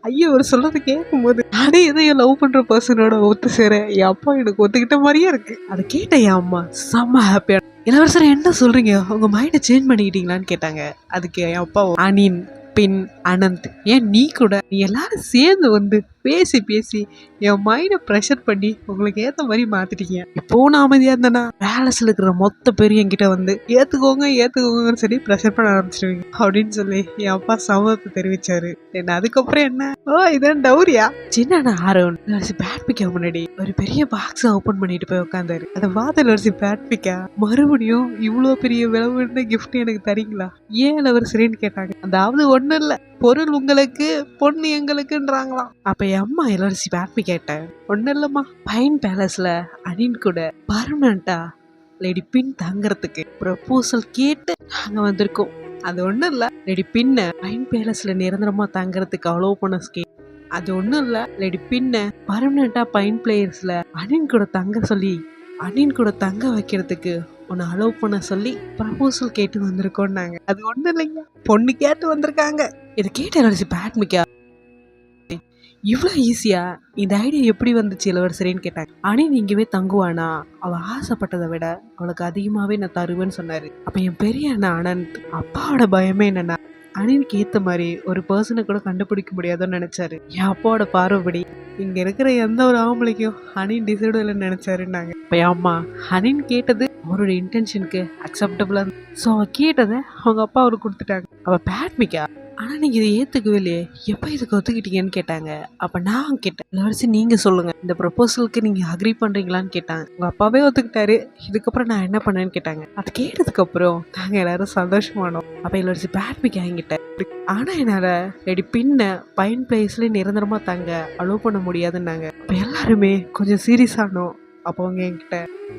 ஐயோ, ஒரு சொல்றது கேட்கும்போது நானே எதையும் லவ் பண்ற பர்சனோட ஒத்து சேர என் அப்பா எனக்கு ஒத்துக்கிட்ட மாதிரியே இருக்கு. அதை கேட்ட என் அம்மா செம்ம ஹாப்பியா, இளவரசர் என்ன சொல்றீங்க, உங்க மைண்டை சேஞ்ச் பண்ணிக்கிட்டீங்களான்னு கேட்டாங்க. அதுக்கு என் அப்பா, அனின் பின் அனந்த் ஏன் நீ கூட நீ எல்லாரும் சேர்ந்து வந்து பேசி பேசி என் மைண்டை ப்ரெஷர் பண்ணி உங்களுக்கு ஏத்த மாதிரி மாத்திட்டீங்க. இப்போ நான் அமைதியா இருந்தேன்னா பேலஸ்ல இருக்கிற மொத்த பேரும் என்கிட்ட வந்து ஏத்துக்கோங்கன்னு சொல்லி ப்ரெஷர் பண்ண ஆரம்பிச்சிருவீங்க அப்படின்னு சொல்லி என் அப்பா சம்மதத்தை தெரிவிச்சாரு. என்ன அதுக்கப்புறம் என்ன, இதான் டவுரியா? சின்ன ஆரோன் பேட்மிக்கா முன்னாடி ஒரு பெரிய பாக்ஸ் ஓபன் பண்ணிட்டு போய் உட்காந்தாரு. அந்த வாதல் வரிசை பேட்மிக்கா மறுபடியும் இவ்வளவு பெரிய விளவுன கிஃப்ட் எனக்கு தரீங்களா? ஏன் இளவரசரின்னு கேட்டாங்க. அதாவது ஒண்ணும் இல்ல, பொருள் உங்களுக்கு பொண்ணு எங்களுக்குன்றாங்களாம். அப்ப என் அம்மா இளவரசி பேட்மி கேட்டேன். ஒன்னும் இல்லம்மா, பைன் பேலஸ்ல அனின் கூட பர்மனண்டா லேடி பின் தங்கறதுக்கு ப்ரப்போசல் கேட்டு நாங்க வந்திருக்கோம். அது ஒண்ணும் இல்ல, லேடி பின்ன பைன் பேலஸ்ல நிரந்தரமா தங்கறதுக்கு அலோவ் பண்ண ஸ்கீம். அது ஒண்ணும் இல்ல, லேடி பின்ன பர்மனண்டா பைன் பிளேயர்ஸ்ல அனின் கூட தங்க சொல்லி அனின் கூட தங்க வைக்கிறதுக்கு உன்னை அலோவ் பண்ண சொல்லி ப்ரப்போசல் கேட்டு வந்திருக்கோம்னாங்க. அது ஒண்ணும் இல்லைங்க, பொண்ணு கேட்டு வந்திருக்காங்க. இதை கேட்ட இளவரசி பேட்மிக்கா, இவ்வளவு ஈஸியா இந்த ஐடியா எப்படி வந்துச்சு இளவரசரின்னு கேட்டாங்க. அணின் இங்கவே தங்குவானா, அவ ஆசைப்பட்டதை விட அவளுக்கு அதிகமாவே நான் தருவேன்னு சொன்னாரு. அப்ப என் பெரிய அண்ணா அனந்த் அப்பாவோட பயமே என்னன்னா அணினுக்கு ஏத்த மாதிரி ஒரு பர்சனை கூட கண்டுபிடிக்க முடியாதுன்னு நினைச்சாரு. என் அப்பாவோட பார்வைப்படி இங்க இருக்கிற எந்த ஒரு ஆம்பளைக்கும் அணின் டிசைடு இல்லைன்னு நினைச்சாருன்னாங்க. இப்ப என் அம்மா அணின் கேட்டது அவரோட இன்டென்ஷனுக்கு அக்செப்டபிளா, ஸோ அவ கேட்டதை அவங்க அப்பா அவருக்கு கொடுத்துட்டாங்க. அவ பேட்மிக்கா, ஆனா நீங்க இதை ஏத்துக்கவே இல்லையே, எப்ப இதுக்கு ஒத்துக்கிட்டீங்கன்னு கேட்டாங்க. அப்ப நான் கேட்டேன், இளவரசி நீங்க சொல்லுங்க, இந்த ப்ரொபோசலுக்கு நீங்க அக்ரி பண்றீங்களான்னு கேட்டாங்க. உங்க அப்பாவே ஒத்துக்கிட்டாரு, இதுக்கப்புறம் நான் என்ன பண்ணேன்னு கேட்டாங்க. அது கேட்டதுக்கு அப்புறம் நாங்க எல்லாரும் சந்தோஷமானோம். அப்ப இளவரசி பேட்மிக்கா என்கிட்ட, ஆனா என்னால ரெடி பின்ன பைன் பிளேஸ்ல நிரந்தரமா தங்க அலோவ் பண்ண முடியாதுன்னாங்க. அப்ப எல்லாருமே கொஞ்சம் சீரியஸ் ஆனோம். அப்போ அவங்க என்கிட்ட,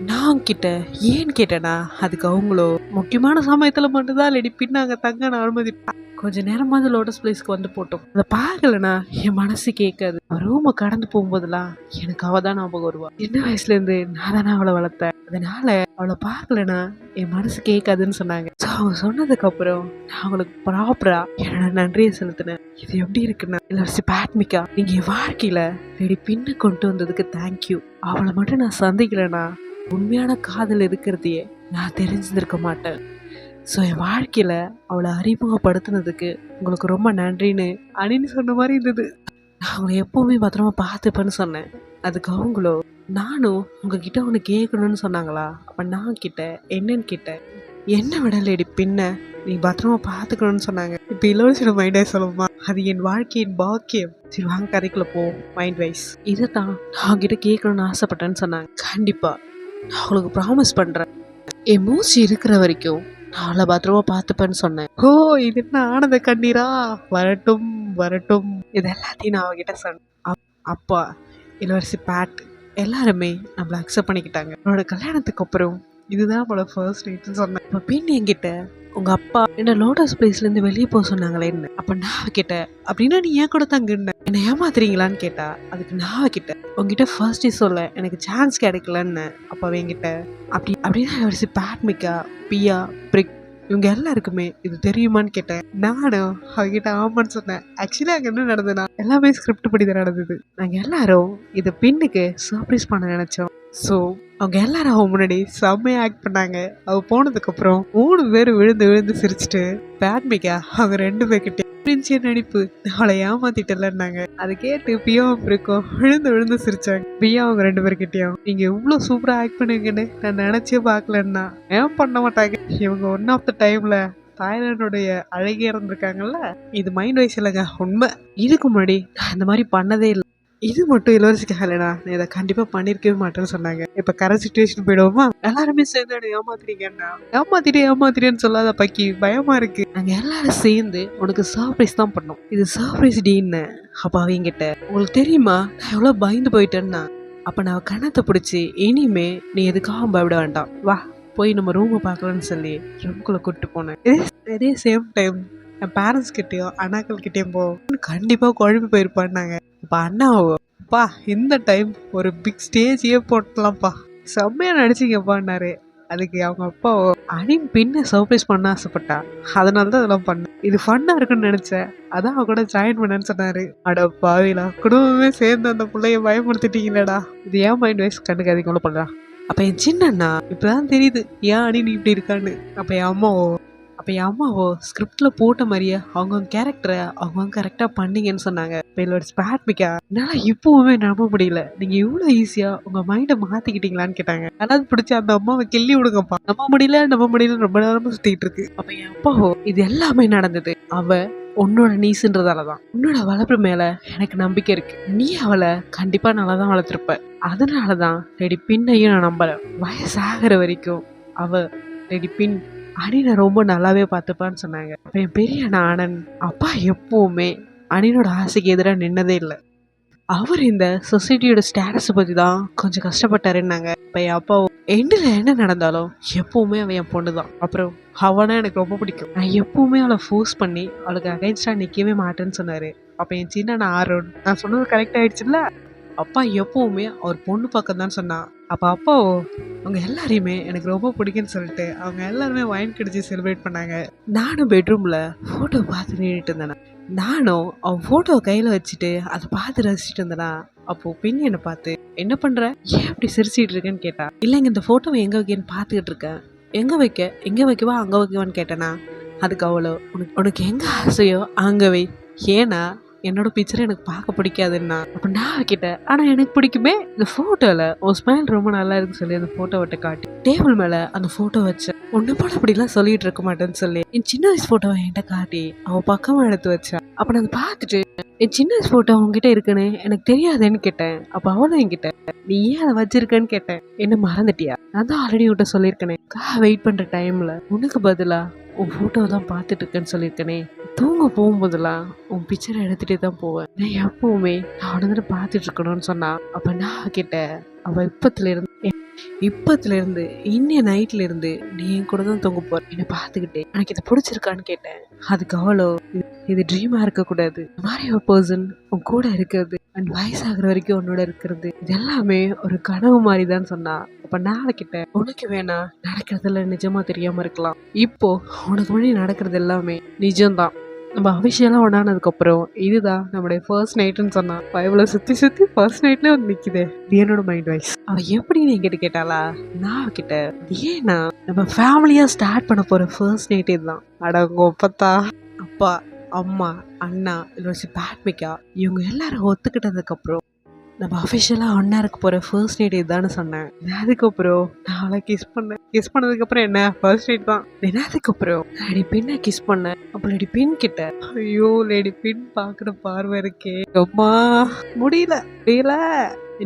நான் கிட்ட ஏன்னு கேட்டேனா, அதுக்கு அவங்களோ முக்கியமான சமயத்துல மட்டும்தான் லேடி பின்னாங்க தங்க நான் அனுமதி, கொஞ்ச நேரமாவது லோட்டஸ் பிளேஸ்க்கு வந்து போட்டோம். அதை பார்க்கலனா என் மனசு கேட்காது. ரூமை கடந்து போகும்போதெல்லாம் எனக்கு அவ தான் ஞாபகம் வருவா. சின்ன வயசுல இருந்து நான் தானே அவளை வளர்த்தேன், அதனால அவளை பார்க்கலனா என் மனசு கேட்காதுன்னு சொன்னாங்க. ஸோ அவங்க சொன்னதுக்கு அப்புறம் நான் அவங்களுக்கு ப்ராப்பரா என்னோட நன்றியை செலுத்தினேன். இது எப்படி இருக்குன்னா, இளவரசி பேட்மிக்கா நீங்க என் வாழ்க்கையில ரெடி பின்ன கொண்டு வந்ததுக்கு தேங்க்யூ. அவளை மட்டும் நான் சந்திக்கலனா உண்மையான காதல் இருக்கிறதையே நான் தெரிஞ்சிருக்க மாட்டேன். ஸோ என் வாழ்க்கையில அவளை அறிமுகப்படுத்தினதுக்கு உங்களுக்கு ரொம்ப நன்றின்னு அணின்னு சொன்ன மாதிரி இருந்தது. நான் அவங்களை எப்பவுமே பத்திரமா பார்த்துப்பேன்னு சொன்னேன். அதுக்கு அவங்களோ, நானும் உங்ககிட்ட ஒன்று கேட்கணும்னு சொன்னாங்களா? அப்ப நான் கிட்ட என்னன்னு கேட்டேன். என்ன விட லேடி பின்ன நீ பத்திரமா பார்த்துக்கணும்னு சொன்னாங்க. இப்போ இளவரசியோட மைண்டே சொல்லுமா, அது என் வாழ்க்கையின் பாக்கியம். சரி வாங்க கதைக்குள்ள போ. மைண்ட் வைஸ் இதுதான் நான் அவங்ககிட்ட கேட்கணும்னு ஆசைப்பட்டேன்னு சொன்னாங்க. கண்டிப்பா நான் அவங்களுக்கு ப்ராமிஸ் பண்றேன், என் மூச்சு இருக்கிற வரைக்கும் நான் அவளை பத்திரமா பார்த்துப்பேன்னு சொன்னேன். ஓ, இது என்ன ஆனந்த கண்ணீரா? வரட்டும் வரட்டும், இது எல்லாத்தையும் நான் அவகிட்ட சொன்னேன். அப்பா இளவரசி பேட் எல்லாருமே நம்மள அக்செப்ட் பண்ணிக்கிட்டாங்க. என்னோட கல்யாணத்துக்கு அப்புறம் இதுதான் நம்மளோட ஃபர்ஸ்ட் நைட்னு சொன்னேன். இப்போ பின் என்கிட்ட உங்க அப்பா என்ன லோட்டஸ் பிளேஸ்ல இருந்து வெளியே போக சொன்னாங்களே என்ன. அப்ப நான் கிட்ட அப்படின்னா நீ ஏன் கூட தங்குன என்ன ஏமாத்துறீங்களான்னு கேட்டா, அதுக்கு நான் கிட்ட உங்ககிட்ட ஃபர்ஸ்ட் சொல்ல எனக்கு சான்ஸ் கிடைக்கலன்னு. அப்ப என்கிட்ட அப்படின்னா பேட்மிக்கா பியா பிரிக் இவங்க எல்லாருக்குமே இது தெரியுமான்னு கேட்டேன். நானும் அவகிட்ட ஆமான்னு சொன்னேன். ஆக்சுவலி அங்க என்ன நடந்ததுன்னா எல்லாமே ஸ்கிரிப்ட் படி தான் நடந்தது. நாங்க எல்லாரும் இது பின்னுக்கு சர்ப்ரைஸ் பண்ண நினைச்சோம். ஸோ அவங்க எல்லாரும் அவன் முன்னாடி செம்மையா ஆக்ட் பண்ணாங்க. அவ போனதுக்கு அப்புறம் 3 பேர் விழுந்து விழுந்து சிரிச்சுட்டு பேட்மிக்கா அவங்க 2 பேர்கிட்ட பிரின்சிய நடிப்பு அவளை ஏமாத்திட்டலன்னாங்க. அதை கேட்டு பியாவும் இருக்கும் விழுந்து விழுந்து சிரிச்சாங்க. பியா அவங்க 2 பேர்கிட்டயும் நீங்க இவ்வளவு சூப்பரா ஆக்ட் பண்ணுவீங்கன்னு நான் நினைச்சே பாக்கலன்னா ஏன் பண்ண மாட்டாங்க. இவங்க ஒன் ஆஃப் த டைம்ல தாய்லாண்டுடைய அழகிய இருந்திருக்காங்கல்ல. இது மைண்ட் வைஸ் இல்லைங்க, உண்மை. இதுக்கு முன்னாடி நான் இந்த மாதிரி பண்ணதே இல்லை. இது மட்டும் இளவரசிக்கு ஹேலனா நான் இதை கண்டிப்பா பண்ணிருக்கவே மாட்டேன்னு சொன்னாங்க. இப்ப கரெக்ட் சுச்சுவேஷன் போயிடுவோமா? எல்லாருமே சேர்ந்து ஏமாத்துறீங்கன்னா ஏமாத்திட்டேன்னு சொல்லாத பக்கி, பயமா இருக்கு. நாங்க எல்லாரும் சேர்ந்து உனக்கு சர்ப்ரைஸ் தான் பண்ணோம். இது சர்ப்ரைஸ் டீன்னு. அப்ப அவங்கிட்ட உங்களுக்கு தெரியுமா நான் எவ்வளவு பயந்து போயிட்டேன்னா. அப்ப நான் கணத்தை பிடிச்சி இனிமே நீ எதுக்காக பயப்பட வேண்டாம், வா போய் நம்ம ரூமை பார்க்கலாம்னு சொல்லி ரூம்குள்ள கூப்பிட்டு போனேன். இதே சேம் டைம் என் பேரண்ட்ஸ் கிட்டயும் அண்ணாக்கள் கிட்டயும் கண்டிப்பா குழம்பு போயிருப்பான்னாங்க. அப்ப அண்ணாவோ பா இந்த டைம் ஒரு பிக் ஸ்டேஜே போட்டலாம்ப்பா, செம்மையா நடிச்சிங்கப்பான்னாரு. அதுக்கு அவங்க அப்பாவோ அனின் பின்ன சர்ப்ரைஸ் பண்ண ஆசைப்பட்டா, அதனாலதான் அதெல்லாம் பண்ண. இது ஃபன்னா இருக்குன்னு நினைச்சேன், அதான் அவ கூட ஜாயின் பண்ணேன்னு சொன்னாரு. அட பாவிலா, குடும்பமே சேர்ந்து அந்த பிள்ளைய பயமுறுத்திட்டீங்களேடா. இது ஏன் மைண்ட் வைஸ் கண்டுக்காதீங்க பண்ணலாம். அப்ப என் சின்னண்ணா இப்பதான் தெரியுது ஏன் அனி நீ இப்படி இருக்கான்னு. அப்ப என் அம்மாவோ ஸ்கிரிப்ட்ல போட்ட மாதிரியே அவங்க கேரக்டரை அவங்க கரெக்டா பண்ணீங்கன்னு சொன்னாங்க. பேட்மிக்கா என்னால இப்பவுமே நம்ப முடியல, நீங்க இவ்வளவு ஈஸியா உங்க மைண்டை மாத்திக்கிட்டீங்களான்னு கேட்டாங்க. அதாவது பிடிச்ச அந்த அம்மாவை கிள்ளி விடுங்கப்பா, நம்ப முடியல ரொம்ப நேரமா சுத்திட்டு இருக்கு. அப்ப என் அப்பாவோ இது எல்லாமே நடந்தது அவ உன்னோட நீசுன்றதாலதான். உன்னோட வளர்ப்பு மேல எனக்கு நம்பிக்கை இருக்கு, நீ அவளை கண்டிப்பா நல்லாதான் வளர்த்துருப்ப. அதனாலதான் ரெடி பின்னையும் நான் நம்புறேன். வயசாகிற வரைக்கும் அவ ரெடி பின் அனினை ரொம்ப நல்லாவே பார்த்துப்பான்னு சொன்னாங்க. அப்ப என் பெரிய ஆனந்த் அப்பா எப்பவுமே அனினோட ஆசைக்கு எதிராக நின்னதே இல்லை. அவர் இந்த சொசைட்டியோட ஸ்டேட்டஸை பத்தி தான் கொஞ்சம் கஷ்டப்பட்டாருன்னாங்க. இப்ப என் அப்பா எண்டில் என்ன நடந்தாலும் எப்பவுமே அவன் என் பொண்ணுதான். அப்புறம் அவனா எனக்கு ரொம்ப பிடிக்கும், நான் எப்பவுமே அவளை ஃபோர்ஸ் பண்ணி அவளுக்கு அகைன்ஸ்டா நிக்கவே மாட்டேன்னு சொன்னாரு. அப்ப என் சின்ன ஆரோன் நான் சொன்னது கரெக்ட் ஆயிடுச்சுல்ல. அப்பா எப்பவுமே அவர் பொண்ணு பக்கம் தான் சொன்னான். அப்ப அப்பாவோ அவங்க எல்லாரையுமே எனக்கு ரொம்ப பிடிக்குன்னு சொல்லிட்டு அவங்க எல்லாருமே வைன் கடிச்சு செலிப்ரேட் பண்ணாங்க. நானும் பெட்ரூம்ல போட்டோ பார்த்து நின்றுட்டு இருந்தேன். நானும் அவன் போட்டோ கையில வச்சுட்டு அதை பார்த்து ரசிச்சுட்டு இருந்தேனா. அப்போ பின் என்னை பார்த்து என்ன பண்ற, ஏன் அப்படி சிரிச்சிட்டு இருக்கேன்னு கேட்டா. இல்லைங்க இந்த போட்டோவை எங்க வைக்கன்னு பார்த்துக்கிட்டு இருக்கேன், எங்க வைக்கவா அங்க வைக்கவான்னு கேட்டேனா. அதுக்கு அவ்வளோ உனக்கு எங்க ஆசையோ அங்க வை, ஏன்னா என்னோட பிக்சரை எனக்கு பார்க்க பிடிக்காதுன்னா. அப்ப நான் கிட்ட ஆனா எனக்கு பிடிக்குமே, இந்த போட்டோல உன் ஸ்மைல் ரொம்ப நல்லா இருக்குன்னு சொல்லி அந்த போட்டோ விட்டு காட்டி டேபிள் மேல அந்த போட்டோ வச்சேன். ஒன்னு போல அப்படிலாம் சொல்லிட்டு இருக்க மாட்டேன்னு சொல்லி என் சின்ன வயசு போட்டோவை என்கிட்ட காட்டி அவ பக்கமா எடுத்து வச்சா. அப்ப நான் பார்த்துட்டு என் சின்ன வயசு போட்டோ உங்ககிட்ட இருக்குன்னு எனக்கு தெரியாதுன்னு கேட்டேன். அப்ப அவளும் என்கிட்ட நீ ஏன் அதை வச்சிருக்கன்னு கேட்டேன். என்ன மறந்துட்டியா, நான் தான் ஆல்ரெடி உன்கிட்ட சொல்லியிருக்கேனே, வெயிட் பண்ற டைம்ல உனக்கு பதிலா உன் போட்டோ தான் பார்த்துட்டு இருக்கேன்னு சொல்லியிருக்கேனே, தூங்க போகும்போதெல்லாம் உன் பிக்சரை எடுத்துட்டே தான் போவேன், நான் எப்பவுமே நான் உனக்கு பார்த்துட்டு இருக்கணும்னு சொன்னா. அப்ப நான் கிட்ட அவ இப்பத்துல இருந்து இன்னைய நைட்ல இருந்து நீ என் கூட தான் தூங்க போற, என்னை பார்த்துக்கிட்டே எனக்கு இதை பிடிச்சிருக்கான்னு கேட்டேன். அதுக்கு அவ்வளோ இது ட்ரீமா இருக்க கூடாது, மாதிரி ஒரு பர்சன் உன் கூட இருக்கிறது அண்ட் வயசாகிற வரைக்கும் உன்னோட இருக்கிறது இது எல்லாமே ஒரு கனவு மாதிரிதான் சொன்னா. அப்ப நான் கிட்ட உனக்கு வேணா நடக்கிறதுல நிஜமா தெரியாம இருக்கலாம், இப்போ உனக்கு முன்னாடி நடக்கிறது எல்லாமே நிஜம்தான். நம்ம அபிஷியலா ஒன்னானதுக்கு அப்புறம் இதுதான் நம்மளுடைய ஃபர்ஸ்ட் நைட்டுன்னு சொன்னா. பைபிள சுத்தி ஃபர்ஸ்ட் நைட்ல வந்து நிக்குது. இது என்னோட மைண்ட் வைஸ். அவ எப்படின்னு என்கிட்ட கேட்டாளா, நான் அவகிட்ட ஏன்னா நம்ம ஃபேமிலியா ஸ்டார்ட் பண்ண போற ஃபர்ஸ்ட் நைட் இதுதான். அடங்க ஒப்பத்தா அப்பா அம்மா அண்ணா இல்லை பேட்மிக்கா இவங்க எல்லாரும் ஒத்துக்கிட்டதுக்கு அப்புறம் நம்ம அஃபிஷியலாக ஒன்றா இருக்க போகிற ஃபர்ஸ்ட் நைட் இதுதான்னு சொன்னேன். அதுக்கப்புறம் நான் அவளை கிஸ் பண்ணதுக்கப்புறம் என்ன ஃபர்ஸ்ட் நைட் தான். அதுக்கப்புறம் லேடி பின்னை கிஸ் பண்ணேன். அப்போ லேடி பின் கிட்ட ஐயோ லேடி பின் பார்க்குற பார்வை இருக்கே அம்மா முடியல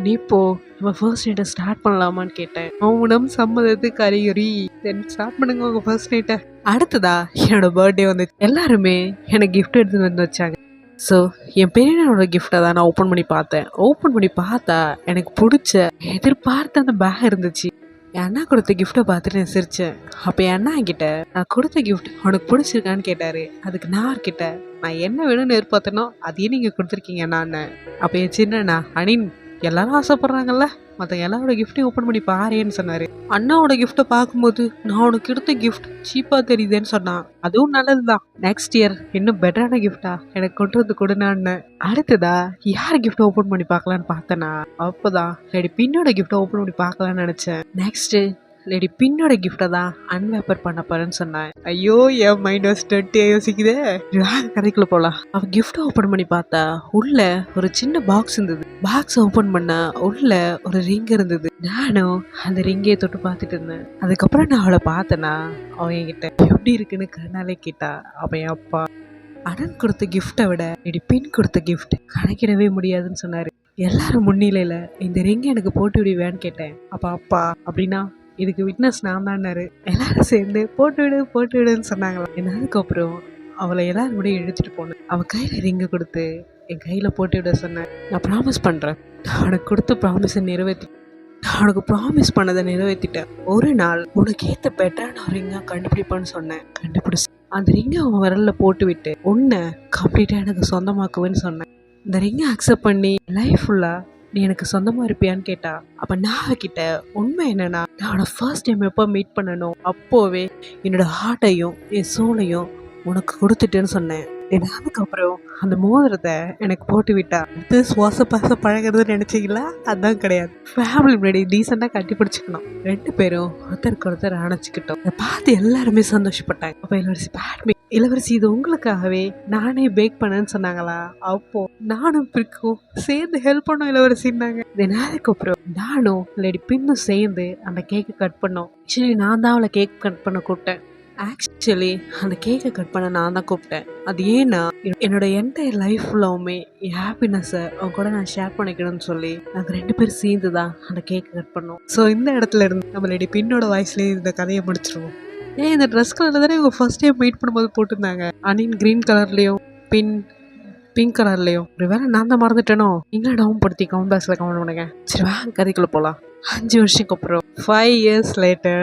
நீ இப்போ நம்ம ஃபர்ஸ்ட் நைட்டை ஸ்டார்ட் பண்ணலாமான்னு கேட்டேன். மௌனம் சம்மதத்துக்கு அறிகுறி, தென் ஸ்டார்ட் பண்ணுங்க உங்கள் ஃபர்ஸ்ட் நைட்டை. அடுத்ததா என்னோட பர்த்டே வந்து எல்லாருமே எனக்கு கிஃப்ட் எடுத்து வந்து வச்சாங்க. ஸோ என் பெரியனோட கிஃப்ட்டை தான் நான் ஓப்பன் பண்ணி பார்த்தேன். ஓப்பன் பண்ணி பார்த்தா எனக்கு பிடிச்ச எதிர்பார்த்த அந்த பேக் இருந்துச்சு. என் அண்ணா கொடுத்த கிஃப்ட்டை பார்த்துட்டு நான் சிரித்தேன். அப்போ என் அண்ணா என்கிட்ட நான் கொடுத்த கிஃப்ட் உனக்கு பிடிச்சிருக்கான்னு கேட்டார். அதுக்கு நான் அவர்கிட்ட நான் என்ன வேணும்னு எதிர்பார்த்தனோ அதையே நீங்கள் கொடுத்துருக்கீங்க அண்ணான்னு. அப்போ என் சின்னண்ணா அனின் எல்லாரும் ஆசைப்பட்றாங்கல்ல, மற்ற எல்லாரோட கிஃப்ட்டையும் ஓப்பன் பண்ணி பாருன்னு சொன்னார். அண்ணாவோட கிஃப்ட்டை பார்க்கும்போது நான் உனக்கு எடுத்த கிஃப்ட் சீப்பாக தெரியுதுன்னு சொன்னான். அதுவும் நல்லது தான். நெக்ஸ்ட் இயர் இன்னும் பெட்டரான கிஃப்டா எனக்கு கொண்டு வந்து கொடுனான்னு. அடுத்ததா யார் கிஃப்ட் ஓப்பன் பண்ணி பார்க்கலான்னு பார்த்தேன்னா அப்போதான் லேடி பின்னோட கிஃப்ட்டை ஓப்பன் பண்ணி பார்க்கலான்னு நினச்சேன். நெக்ஸ்ட்டு லேடி பின்னோட கிஃப்ட்டை தான் அன்வேப்பர் பண்ண போறேன்னு சொன்னேன். ஐயோ என் மைண்ட் வாஸ் டெட்டே யோசிக்குதே. கதைக்குள்ள போகலாம். அவ கிஃப்ட்டை ஓப்பன் பண்ணி பார்த்தா உள்ள ஒரு சின்ன பாக்ஸ் இருந்தது. பாக்ஸ் ஓப்பன் பண்ண உள்ள ஒரு ரிங் இருந்தது. நானும் அந்த ரிங்கே தொட்டு பார்த்துட்டு இருந்தேன். அதுக்கப்புறம் நான் அவளை பார்த்தேன்னா அவன் என்கிட்ட எப்படி இருக்குன்னு கண்ணாலே கேட்டா. அவன் என் அப்பா. அண்ணன் கொடுத்த கிஃப்ட்டை விட லேடி பின் கொடுத்த கிஃப்ட் கணக்கிடவே முடியாதுன்னு சொன்னாரு. எல்லாரும் முன்னிலையில இந்த ரிங் எனக்கு போட்டு விடுவேன்னு கேட்டேன். அப்பா அப்படின்னா இதுக்கு விட்னஸ் நான் தான்னாரு. எல்லாரும் சேர்ந்து போட்டு விடுன்னு சொன்னாங்களா. அதுக்கப்புறம் அவளை எல்லாரும் கூட இழுத்துட்டு போனேன். அவன் கையில் ரிங்கை கொடுத்து என் கையில் போட்டு விட சொன்னேன். நான் ப்ராமிஸ் பண்ணுறேன், நான் உனக்கு கொடுத்த ப்ராமிஸை நான் உனக்கு ப்ராமிஸ் பண்ணதை நிறைவேற்றிட்டேன். ஒரு நாள் உனக்கு ஏற்ற பெட்டரான ஒரு ரிங்காக கண்டுபிடிப்பேன்னு சொன்னேன். கண்டுபிடிச்சு அந்த ரிங்கை அவன் விரலில் போட்டு விட்டு உன்னை கம்ப்ளீட்டாக எனக்கு சொந்தமாக்குவேன்னு சொன்னேன். இந்த ரிங்கை அக்செப்ட் பண்ணி லைஃப் ஃபுல்லாக நீ எனக்கு சொந்தமாக இருப்பியான்னு கேட்டா. அப்போ நான் அவகிட்ட உண்மை என்னன்னா நான் ஃபர்ஸ்ட் டைம் எப்போ மீட் பண்ணணும் அப்போவே என்னோட ஹார்ட்டையும் என் சோலையும் உனக்கு கொடுத்துட்டேன்னு சொன்னேன். அதுக்கப்புறம் அந்த மோதிரத்தை எனக்கு போட்டு விட்டா. இது சுவாச பாச பழகிறதுன்னு நினைச்சிங்களா? அதுதான் கிடையாது. ஃபேமிலி முன்னாடி டீசெண்டாக கட்டி பிடிச்சிக்கணும். ரெண்டு பேரும் ஒருத்தருக்கு ஒருத்தர் அணைச்சிக்கிட்டோம். அதை பார்த்து எல்லாருமே சந்தோஷப்பட்டாங்க. அப்போ இளவரசி இது உங்களுக்காகவே நானே பேக் பண்ணேன்னு சொன்னாங்களா. அப்போ நானும் பிரிக்கும் சேர்ந்து ஹெல்ப் பண்ணோம் இளவரசின்னாங்க. அதுக்கப்புறம் நானும் லேடி பின்னும் சேர்ந்து அந்த கேக்கை கட் பண்ணோம். ஆக்சுவலி நான் தான் அவளை கேக் கட் பண்ண கூப்பிட்டேன். ஆக்சுவலி அந்த கேக்கை கட் பண்ண நான் தான் கூப்பிட்டேன். அது ஏன்னா என்னோட என்டையர் லைஃப் ஃபுல்லாவுமே என் ஹாப்பினஸை அவங்க கூட நான் ஷேர் பண்ணிக்கணும்னு சொல்லி நாங்கள் ரெண்டு பேரும் சேர்ந்து தான் அந்த கேக்கை கட் பண்ணோம். ஸோ இந்த இடத்துல இருந்து நம்ம லேடி பின்னோட வாய்ஸ்லேயே இந்த கதையை முடிச்சிருவோம். இந்த ட்ரெஸ் கலரில் தானே இவங்க ஃபர்ஸ்ட் டைம் மீட் பண்ணும்போது போட்டிருந்தாங்க. அனின் க்ரீன் கலர்லேயும் பிங்க் கலர்லேயும். ஒரு வேலை நான் தான் மறந்துட்டேனோ. நீங்களும் டவுன் படுத்தி கவுண்ட் பாக்ஸில் கவுண்ட் பண்ணுங்க. சரி வாங்க கதைக்குள்ளே போகலாம். 5 வருஷத்துக்கு அப்புறம் 5 years later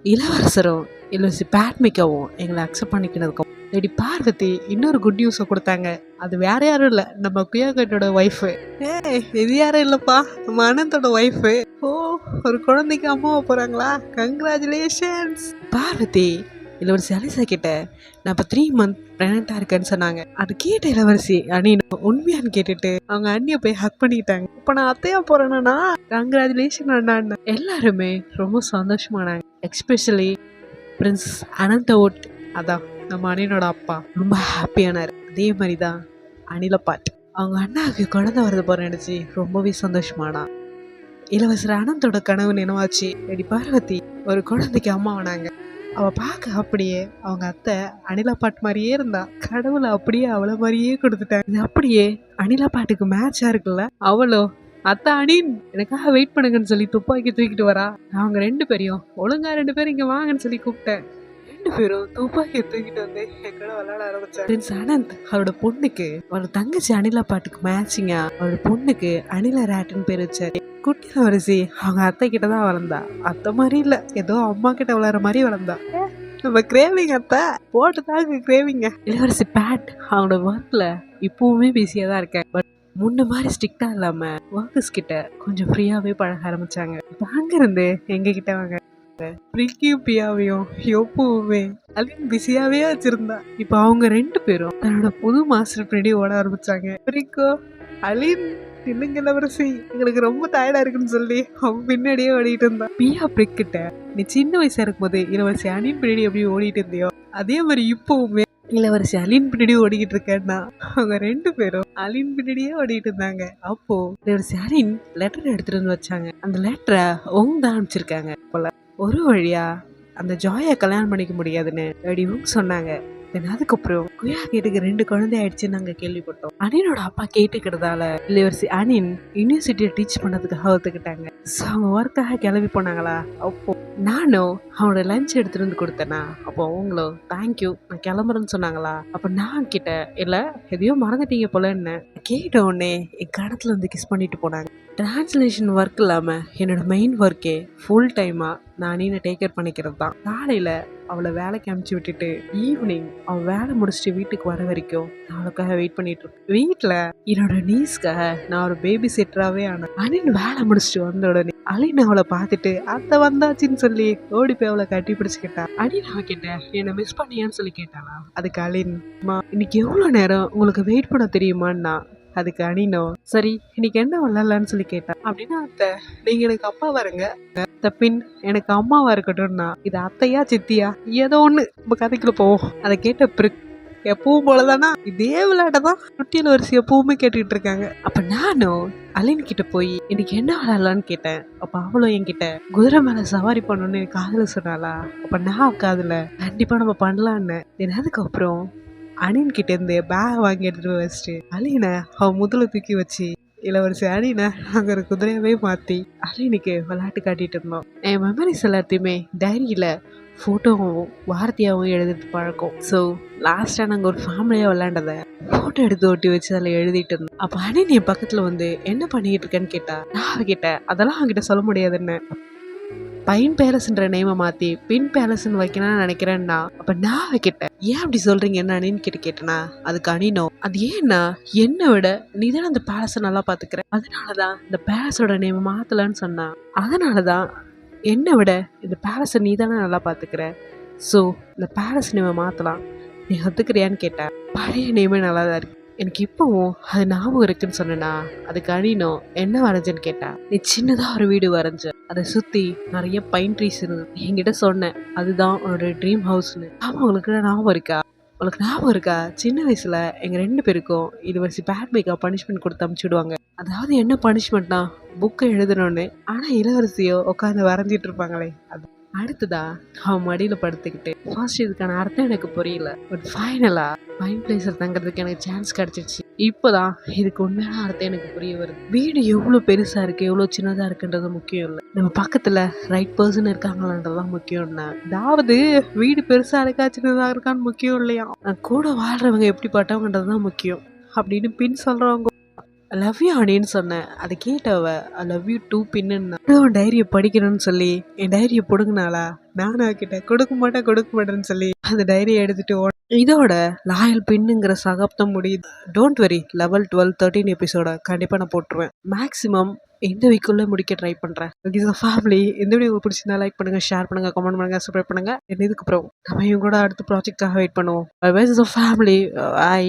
இளவரசரும் இளவரசி பேட்மிக்காவும் எங்களை அக்செப்ட் பண்ணிக்கினதுக்கு லேடி பார்வதி இன்னொரு குட் நியூஸை கொடுத்தாங்க. அது வேற யாரும் இல்லை, நம்ம குயாகட்டோட ஒய்ஃபு. இது யாரும் இல்லைப்பா, நம்ம அனந்தோட ஒய்ஃபு. ஓ, ஒரு குழந்தைக்கு அம்மாவை போகிறாங்களா? கங்க்ராச்சுலேஷன்ஸ். பார்வதி இளவரசி அலிசா கிட்ட நான் இப்போ 3 months ப்ரெக்னெண்ட்டாக இருக்கேன்னு சொன்னாங்க. அது கேட்ட இளவரசி அண்ணின்னு உண்மையான்னு கேட்டுட்டு அவங்க அண்ணியை போய் ஹக் பண்ணிக்கிட்டாங்க. இப்போ நான் அத்தையா போகிறேன்னா கங்க்ராச்சுலேஷன் அண்ணான்னு எல்லாருமே ரொம்ப சந்தோஷமானாங்க. எக்ஸ்பெஷலி பிரின்ஸ் அனந்தவுட், அதான் நம்ம அணிலோட அப்பா, ரொம்ப ஹாப்பியானார். அதே மாதிரி தான் அனிலப்பாட் அவங்க அண்ணாவுக்கு குழந்தை வரது போற நினைச்சு ரொம்பவே சந்தோஷமானா. இளவரசர் அனந்தோட கனவு நினைவாச்சு. லேடி பார்வதி ஒரு குழந்தைக்கு அம்மா ஆனாங்க. அவள் பார்க்க அப்படியே அவங்க அத்தை அனிலப்பாட் மாதிரியே இருந்தா. கடவுளை அப்படியே அவளை மாதிரியே கொடுத்துட்டாங்க. இது அப்படியே அனிலப்பாட்டுக்கு மேட்சா இருக்குல்ல. அவளோ அத்தா அனின் எனக்காக வெயிட் பண்ணுங்கன்னு சொல்லி துப்பாக்கி தூக்கிட்டு வரா. அவங்க 2 பேரையும் ஒழுங்கா 2 பேரும் இங்க வாங்கன்னு சொல்லி கூப்பிட்டேன். 2 பேரும் துப்பாக்கியை தூக்கிட்டு வந்து என் கூட விளையாட ஆரம்பிச்சாங்க. பிரின்ஸ் அனந்த் அவரோட பொண்ணுக்கு அவரோட தங்கச்சி அனிலா பாட்டுக்கு மேட்சிங்கா அவரோட பொண்ணுக்கு அனிலா ரேட்டுன்னு பேர் வச்சாரு. குட்டி இளவரசி அவங்க அத்தை கிட்ட தான் வளர்ந்தா. அத்தை மாதிரி இல்ல, ஏதோ அம்மா கிட்ட விளையாடுற மாதிரி வளர்ந்தா. நம்ம கிரேவிங் அத்தை போட்டுதாங்க கிரேவிங்க. இளவரசி பேட் அவங்களோட ஒர்க்ல இப்பவுமே பிஸியா தான் இருக்கேன். பட் முன்ன மாதிரி ஸ்ட்ரிக்டா இல்லாம ஒர்க்கர்ஸ் கிட்ட கொஞ்சம் ஃப்ரீயாவே பழக ஆரம்பிச்சாங்க. அங்கிருந்து எங்க கிட்ட வாங்க பிரிக்கியும் பியாவையும் எப்பவுமே அலின் பிஸியாவே வச்சிருந்தா. இப்ப அவங்க 2 பேரும் தன்னோட புது மாஸ்டர் பின்னாடி ஓட ஆரம்பிச்சாங்க. பிரிக்கோ அலின் இல்லைங்க இளவரசி எங்களுக்கு ரொம்ப டயர்டா இருக்குன்னு சொல்லி அவங்க பின்னாடியே ஓடிட்டு இருந்தா. பியா பிரிக்கிட்ட நீ சின்ன வயசா இருக்கும்போது இளவரசி அலின் பின்னாடி எப்படி ஓடிட்டு இருந்தியோ அதே மாதிரி இப்பவுமே இளவரசி அலின் பின்னாடி ஓடிக்கிட்டு இருக்கேன்னா அவங்க 2 பேரும் அலின் பின்னாடியே ஓடிட்டு இருந்தாங்க. அப்போ இளவரசி அலின் லெட்டர் எடுத்துட்டு வந்து வச்சாங்க. அந்த லெட்டரை உங்க தான் அனுப்பிச்சிருக்காங்க போல. ஒரு வழியா அந்த ஜாயை கல்யாணம் பண்ணிக்க முடியாதுன்னு இவங்க சொன்னாங்க. தென் அதுக்கப்புறம் குயா கேட்டுக்கு 2 குழந்தை ஆயிடுச்சுன்னு நாங்க கேள்விப்பட்டோம். அனினோட அப்பா கேட்டுக்கிறதால இளவரசி அனின் யூனிவர்சிட்டியை டீச் பண்ணதுக்காக ஒத்துக்கிட்டாங்க. ஸோ அவங்க ஒர்க்காக கிளம்பி போனாங்களா, அப்போ நானும் அவனோட லஞ்ச் எடுத்துட்டு வந்து கொடுத்தேனா, அப்போ அவங்களும் தேங்க்யூ நான் கிளம்புறேன்னு சொன்னாங்களா. அப்போ நான் கிட்ட இல்ல எதையோ மறந்துட்டீங்க போல என்ன கேட்ட உடனே என் கணத்துல வந்து கிஸ் பண்ணிட்டு போனாங்க. டிரான்ஸ்லேஷன் ஒர்க் இல்லாம என்னோட மெயின் ஒர்க்கே ஃபுல் டைமா நான் அனினை டேக் கேர் பண்ணிக்கிறது தான். காலையில அவளை வேலைக்கு அனுப்பிச்சு விட்டுட்டு ஈவினிங் அவள் வேலை முடிச்சுட்டு வீட்டுக்கு வர வரைக்கும் நான் அவளுக்காக வெயிட் பண்ணிட்டு இருக்கேன். வீட்டில் என்னோட நீஸ்க்காக நான் ஒரு பேபி செட்டராகவே ஆனேன். அனின் வேலை முடிச்சுட்டு வந்த உடனே அலின் அவளை பார்த்துட்டு அத்தை வந்தாச்சுன்னு சொல்லி ஓடி போய் அவளை கட்டி பிடிச்சிக்கிட்டா. அனின் அவ கேட்டேன் என்னை மிஸ் பண்ணியான்னு சொல்லி கேட்டாளா. அதுக்கு அலின் இன்னைக்கு எவ்வளோ நேரம் உங்களுக்கு வெயிட் பண்ண தெரியுமான்னா. அதுக்கு அனினோ சரி இன்னைக்கு என்ன விளாட்லான்னு சொல்லி கேட்டேன். அப்படின்னா அத்தை நீங்க எனக்கு அப்பா வருங்க, பின் எனக்கு அம்மாவா இருக்கட்டும்னா இது அத்தையா சித்தியா ஏதோ ஒண்ணு நம்ம கதைக்குள்ள போவோம். அதை கேட்ட பிறகு எப்பவும் போலதானா இதே விளையாட்டதான் குட்டியில வரிசை எப்பவுமே கேட்டுக்கிட்டு இருக்காங்க. அப்ப நானும் அலின் கிட்ட போய் இன்னைக்கு என்ன விளையாடலான்னு கேட்டேன். அப்ப அவளும் என்கிட்ட குதிரை மேல சவாரி பண்ணணும்னு எனக்கு காதல சொன்னாளா. அப்ப நான் காதுல கண்டிப்பா நம்ம பண்ணலான்னு. அதுக்கப்புறம் அனின் கிட்ட இருந்து பேக் வாங்கி எடுத்துட்டு போய் வச்சுட்டு அலினை அவன் முதல்ல தூக்கி வச்சு இளவரசி அலினை நாங்கள் ஒரு குதிரையாவே மாற்றி அலினுக்கு விளையாட்டு காட்டிட்டு இருந்தோம். என் மெமரிஸ் எல்லாத்தையுமே டைரியில் ஃபோட்டோவும் வார்த்தையாகவும் எழுதிட்டு பழக்கம். ஸோ லாஸ்ட்டாக நாங்கள் ஒரு ஃபேமிலியாக விளையாண்டதை ஃபோட்டோ எடுத்து ஒட்டி வச்சு அதில் எழுதிட்டு இருந்தோம். அப்போ அனின் என் பக்கத்தில் வந்து என்ன பண்ணிக்கிட்டு இருக்கேன்னு கேட்டா. நான் அவகிட்ட அதெல்லாம் அவகிட்ட சொல்ல முடியாதுன்னு பைன் பேலஸ்ன்ற நேமை மாற்றி பின் பேலஸ்ன்னு வைக்கணும்னு நினைக்கிறேன்னா. அப்போ நான் அவகிட்ட ஏன் அப்படி சொல்கிறீங்க என்ன அனின்னு கேட்டேனா. அதுக்கு அனினோ அது ஏன்னா என்னை விட நீ தானே அந்த பேலஸை நல்லா பார்த்துக்கிற, அதனால தான் இந்த பேலஸோட நேமை மாற்றலான்னு சொன்னா. அதனால தான் என்னை விட இந்த பேலஸை நீ தானே நல்லா பார்த்துக்கிற, ஸோ இந்த பேலஸ் நேமை மாற்றலாம் நீ ஒத்துக்கிறியான்னு கேட்டேன். பழைய நேமே நல்லா தான் இருக்கு எனக்கு இப்போவும் அது ஞாபகம் இருக்குன்னு சொன்னா. அதுக்கு அனினோ என்ன வரைஞ்சேன்னு கேட்டா. நீ சின்னதாக ஒரு வீடு வரைஞ்ச, அதை சுற்றி நிறைய பைன் ட்ரீஸ் இருந்து என்கிட்ட சொன்னேன் அதுதான் உன்னோட ட்ரீம் ஹவுஸ்னு. ஆமாம் உங்களுக்கு ஞாபகம் இருக்கா, உங்களுக்கு ஞாபகம் இருக்கா சின்ன வயசுல எங்கள் 2 பேருக்கும் யூனிவர்சிட்டி பேட் மேக்கப் பனிஷ்மெண்ட் கொடுத்து அமுச்சுடுவாங்க. அதாவது என்ன பனிஷ்மெண்ட்னா புக்கை எழுதணும்னு. ஆனால் இளவரசியோ உட்காந்து வரைஞ்சிட்டு இருப்பாங்களே. அது அடுத்ததா அவன் மடியில படுத்துக்கிட்டு ஃபர்ஸ்ட் இதுக்கான அர்த்தம் எனக்கு புரியல, பட் ஃபைனலா ஃபைன் பிளேஸில் தங்கிறதுக்கு எனக்கு சான்ஸ் கிடைச்சிருச்சு. இப்போதான் இதுக்கு உண்மையான அர்த்தம் எனக்கு புரிய வருது. வீடு எவ்வளோ பெருசா இருக்கு எவ்வளோ சின்னதா இருக்குன்றது முக்கியம் இல்லை, நம்ம பக்கத்துல ரைட் பர்சன் இருக்காங்களான்றதான் முக்கியம்னா. அதாவது வீடு பெருசா இருக்கா சின்னதா இருக்கான்னு முக்கியம் இல்லையா, கூட வாழ்றவங்க எப்படிப்பட்டவங்கன்றதுதான் முக்கியம் அப்படின்னு பின் சொல்றவங்க. லவ் யூ அனின்னு சொன்னேன். அதை கேட்டவ ஐ லவ் யூ டூ பின்னு டைரியை படிக்கணும்னு சொல்லி என் டைரியை பிடுங்கினாளா. நானும் கிட்ட கொடுக்க மாட்டேன்னு சொல்லி அந்த டைரியை எடுத்துட்டு இதோட லாயல் பின்னுங்கிற சகாப்தம் முடியுது. டோன்ட் வெரி லெவல் 12 13 எபிசோட கண்டிப்பாக நான் போட்டுருவேன். மேக்ஸிமம் இந்த வீக்குள்ளே முடிக்க ட்ரை பண்ணுறேன். ஃபேமிலி இந்த வீடியோ உங்களுக்கு பிடிச்சிருந்தா லைக் பண்ணுங்கள், ஷேர் பண்ணுங்கள், கமெண்ட் பண்ணுங்கள், சப்ஸ்கிரைப் பண்ணுங்கள். இதுக்கப்புறம் நம்ம இவங்க கூட அடுத்த ப்ராஜெக்டாக வெயிட் பண்ணுவோம். ஃபேமிலி ஐ